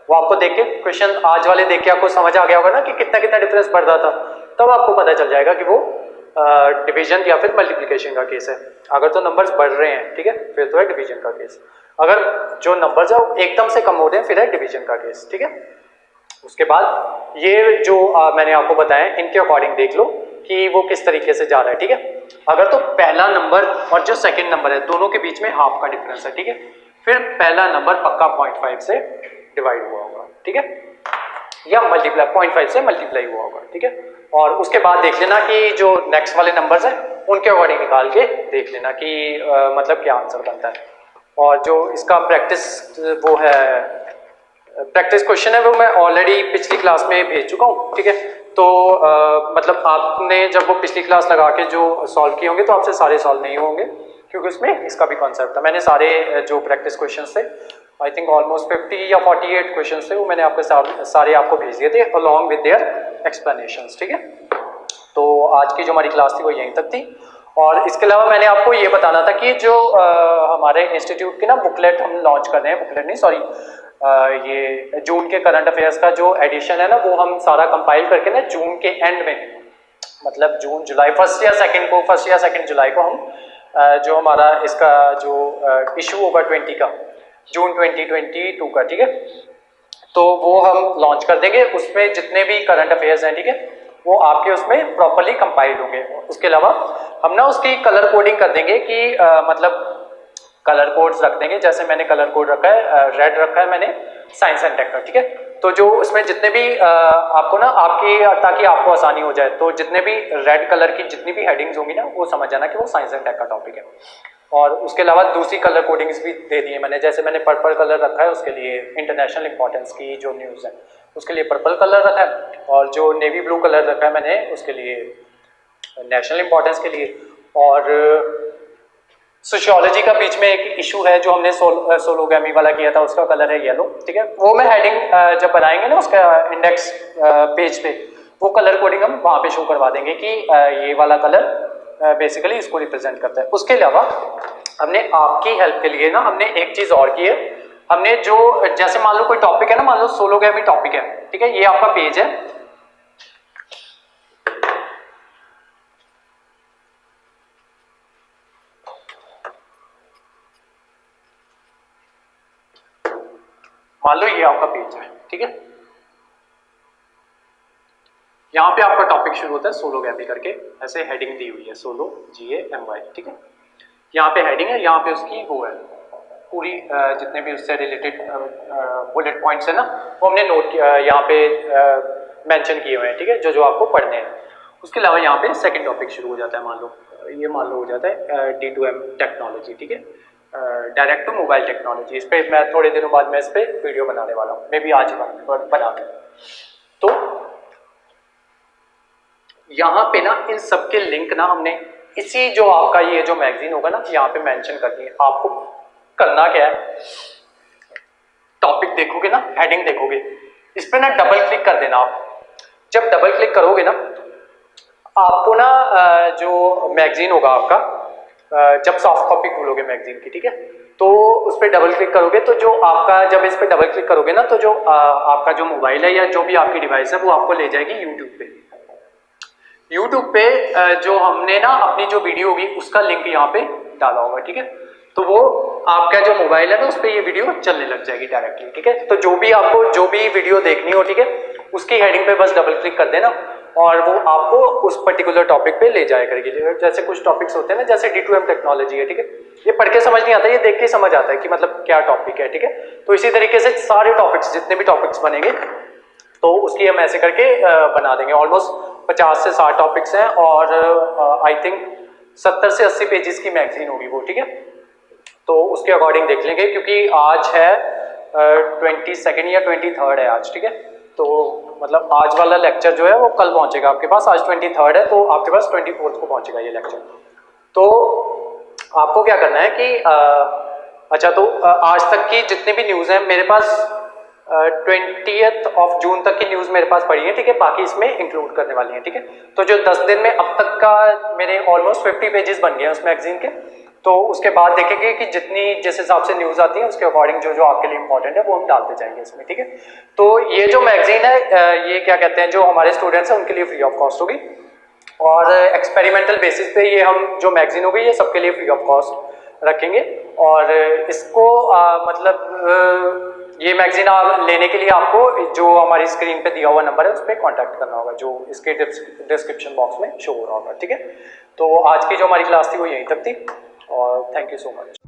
वो आपको देख के क्वेश्चन आज वाले देख के आपको समझ आ गया होगा ना कि कितना कितना डिफरेंस बढ़ रहा था, तब आपको पता चल जाएगा कि वो डिवीजन या फिर मल्टीप्लिकेशन का केस है। अगर तो नंबर्स बढ़ रहे हैं, ठीक है, फिर तो है डिवीजन का केस। अगर जो नंबर्स है वो एकदम से कम हो रहे हैं, फिर है डिवीजन का केस। ठीक है, उसके बाद ये जो मैंने आपको बताया, इनके अकॉर्डिंग देख लो कि वो किस तरीके से जा रहा है। ठीक है, अगर तो पहला नंबर और जो सेकंड नंबर है दोनों के बीच में हाफ का डिफरेंस है, ठीक है, फिर पहला नंबर पक्का 0.5 से डिवाइड हुआ होगा। ठीक है, या मल्टीप्लाई 0.5 से मल्टीप्लाई हुआ होगा। ठीक है, और उसके बाद देख लेना कि जो नेक्स्ट वाले नंबर्स हैं उनके अकॉर्डिंग निकाल के देख लेना कि मतलब क्या आंसर बनता है। और जो इसका प्रैक्टिस वो है, प्रैक्टिस क्वेश्चन है, वो मैं ऑलरेडी पिछली क्लास में भेज चुका हूँ। ठीक है, तो मतलब आपने जब वो पिछली क्लास लगा के जो सॉल्व किए होंगे तो आपसे सारे सॉल्व नहीं होंगे, क्योंकि उसमें इसका भी कॉन्सेप्ट था। मैंने सारे जो प्रैक्टिस क्वेश्चंस थे, आई थिंक ऑलमोस्ट 50 या 48 क्वेश्चंस थे, वो मैंने आपके सारे आपको भेज दिए थे अलॉन्ग विद देयर एक्सप्लेनेशंस। ठीक है, तो आज की जो हमारी क्लास थी वो यहीं तक थी। और इसके अलावा मैंने आपको ये बताना था कि जो हमारे इंस्टीट्यूट की ना बुकलेट हम लॉन्च कर रहे हैं, बुकलेट नहीं सॉरी, ये जून के करंट अफेयर्स का जो एडिशन है ना, वो हम सारा कंपाइल करके ना जून के एंड में, मतलब जून जुलाई फर्स्ट या सेकंड जुलाई को हम जो हमारा इसका जो इशू होगा 20 का, जून 2022 का, ठीक है, तो वो हम लॉन्च कर देंगे। उसमें जितने भी करंट अफेयर्स हैं, ठीक है, वो आपके उसमें प्रॉपर्ली कंपाइल्ड होंगे। उसके अलावा हम ना उसकी कलर कोडिंग कर देंगे कि मतलब कलर कोड्स रख देंगे, जैसे मैंने कलर कोड रखा है, रेड रखा है मैंने साइंस एंड टेक का। ठीक है, तो जो उसमें जितने भी आपको ना आपकी, ताकि आपको आसानी हो जाए, तो जितने भी रेड कलर की जितनी भी हेडिंग्स होंगी ना, वो समझ जाना कि वो साइंस एंड टेक का टॉपिक है। और उसके अलावा दूसरी कलर कोडिंग्स भी दे दिए मैंने, जैसे मैंने पर्पल कलर रखा है उसके लिए इंटरनेशनल इंपॉर्टेंस की जो न्यूज़ है उसके लिए पर्पल कलर रखा है, और जो नेवी ब्लू कलर रखा है मैंने उसके लिए नेशनल इंपॉर्टेंस के लिए। और सोशियोलॉजी का बीच में एक इशू है जो हमने सोलोगैमी वाला किया था, उसका कलर है येलो। ठीक है, वो मैं हेडिंग जब बनाएंगे ना उसका इंडेक्स पेज पे, वो कलर कोडिंग हम वहाँ पे शो करवा देंगे कि ये वाला कलर बेसिकली इसको रिप्रेजेंट करता है। उसके अलावा हमने आपकी हेल्प के लिए ना हमने एक चीज़ और की है, हमने जो जैसे मान लो कोई टॉपिक है ना, मान लो सोलोगैमी टॉपिक है, ठीक है, ये आपका पेज है, मान लो ये आपका पेज है, ठीक है, यहाँ पे आपका टॉपिक शुरू होता है सोलोगैमी करके, ऐसे हेडिंग दी हुई है सोलो GAMY। ठीक है, यहाँ पे हेडिंग है, यहाँ पे उसकी वो है पूरी जितने भी उससे रिलेटेड बुलेट पॉइंट्स है ना, वो हमने नोट किया यहाँ पे मेंशन किए हुए हैं। ठीक है, जो जो आपको पढ़ने हैं। उसके अलावा यहाँ पे सेकंड टॉपिक शुरू हो जाता है, मान लो हो जाता है D2M टेक्नोलॉजी। ठीक है, डायरेक्ट टू मोबाइल टेक्नोलॉजी। इस पर मैं थोड़े दिनों बाद मैं इस पर वीडियो बनाने वाला हूँ, मैं भी आज ही बना दूँ। तो यहाँ पे ना इन सब के लिंक ना हमने इसी जो आपका ये जो मैगजीन होगा ना, यहाँ पे मेंशन कर दिए। आपको करना क्या है, टॉपिक देखोगे ना, हेडिंग देखोगे, इस पे ना डबल क्लिक कर देना। आप जब डबल क्लिक करोगे ना, आपको ना जो मैगजीन होगा आपका, जब सॉफ्ट कॉपी खोलोगे मैगजीन की, ठीक है, तो उस पर डबल क्लिक करोगे तो जो आपका, जब इस पर डबल क्लिक करोगे ना, तो जो आपका जो मोबाइल है या जो भी आपकी डिवाइस है वो आपको ले जाएगी यूट्यूब पे जो हमने ना अपनी जो वीडियो होगी उसका लिंक यहाँ पे डाला होगा। ठीक है, तो वो आपका जो मोबाइल है ना उस पर ये वीडियो चलने लग जाएगी डायरेक्टली। ठीक है, तो जो भी आपको जो भी वीडियो देखनी हो, ठीक है, उसकी हेडिंग पे बस डबल क्लिक कर देना और वो आपको उस पर्टिकुलर टॉपिक पे ले जाया करेगी। जैसे कुछ टॉपिक्स होते हैं ना, जैसे D2M टेक्नोलॉजी है, ठीक है, ये पढ़ के समझ नहीं आता, ये देख के समझ आता है कि मतलब क्या टॉपिक है। ठीक है, तो इसी तरीके से सारे टॉपिक्स, जितने भी टॉपिक्स बनेंगे, तो उसकी हम ऐसे करके बना देंगे। ऑलमोस्ट 50 से 60 टॉपिक्स हैं और आई थिंक 70 से 80 पेजेस की मैगजीन होगी वो, ठीक है। तो उसके अकॉर्डिंग देख लेंगे, क्योंकि आज है 22 या 23 है आज, ठीक है। तो मतलब आज वाला लेक्चर जो है वो कल पहुंचेगा आपके पास, आज 23 है तो आपके पास 24 को पहुंचेगा ये लेक्चर। तो आपको क्या करना है कि अच्छा, तो आज तक की जितने भी न्यूज़ हैं मेरे पास 20 जून तक की न्यूज़ मेरे पास पड़ी है, ठीक है। बाकी इसमें इंक्लूड करने वाली है, ठीक है। तो जो 10 दिन में अब तक का मेरे ऑलमोस्ट 50 पेजेस बन गए हैं उस मैगजीन के। तो उसके बाद देखेंगे कि जितनी जिस हिसाब से न्यूज़ आती है उसके अकॉर्डिंग जो जो आपके लिए इंपॉर्टेंट है वो हम डालते जाएंगे इसमें, ठीक है। तो ये जो मैगजीन है ये क्या कहते हैं, जो हमारे स्टूडेंट्स हैं उनके लिए फ्री ऑफ कॉस्ट होगी और एक्सपेरिमेंटल बेसिस पे ये हम जो मैगजीन होगी ये सबके लिए फ्री ऑफ कॉस्ट रखेंगे। और इसको मतलब ये मैगजीन आप लेने के लिए आपको जो हमारी स्क्रीन पे दिया हुआ नंबर है उस पर कॉन्टैक्ट करना होगा, जो इसके डिस्क्रिप्शन बॉक्स में शो हो रहा होगा, ठीक है। तो आज की जो हमारी क्लास थी वो यहीं तक थी और थैंक यू सो मच।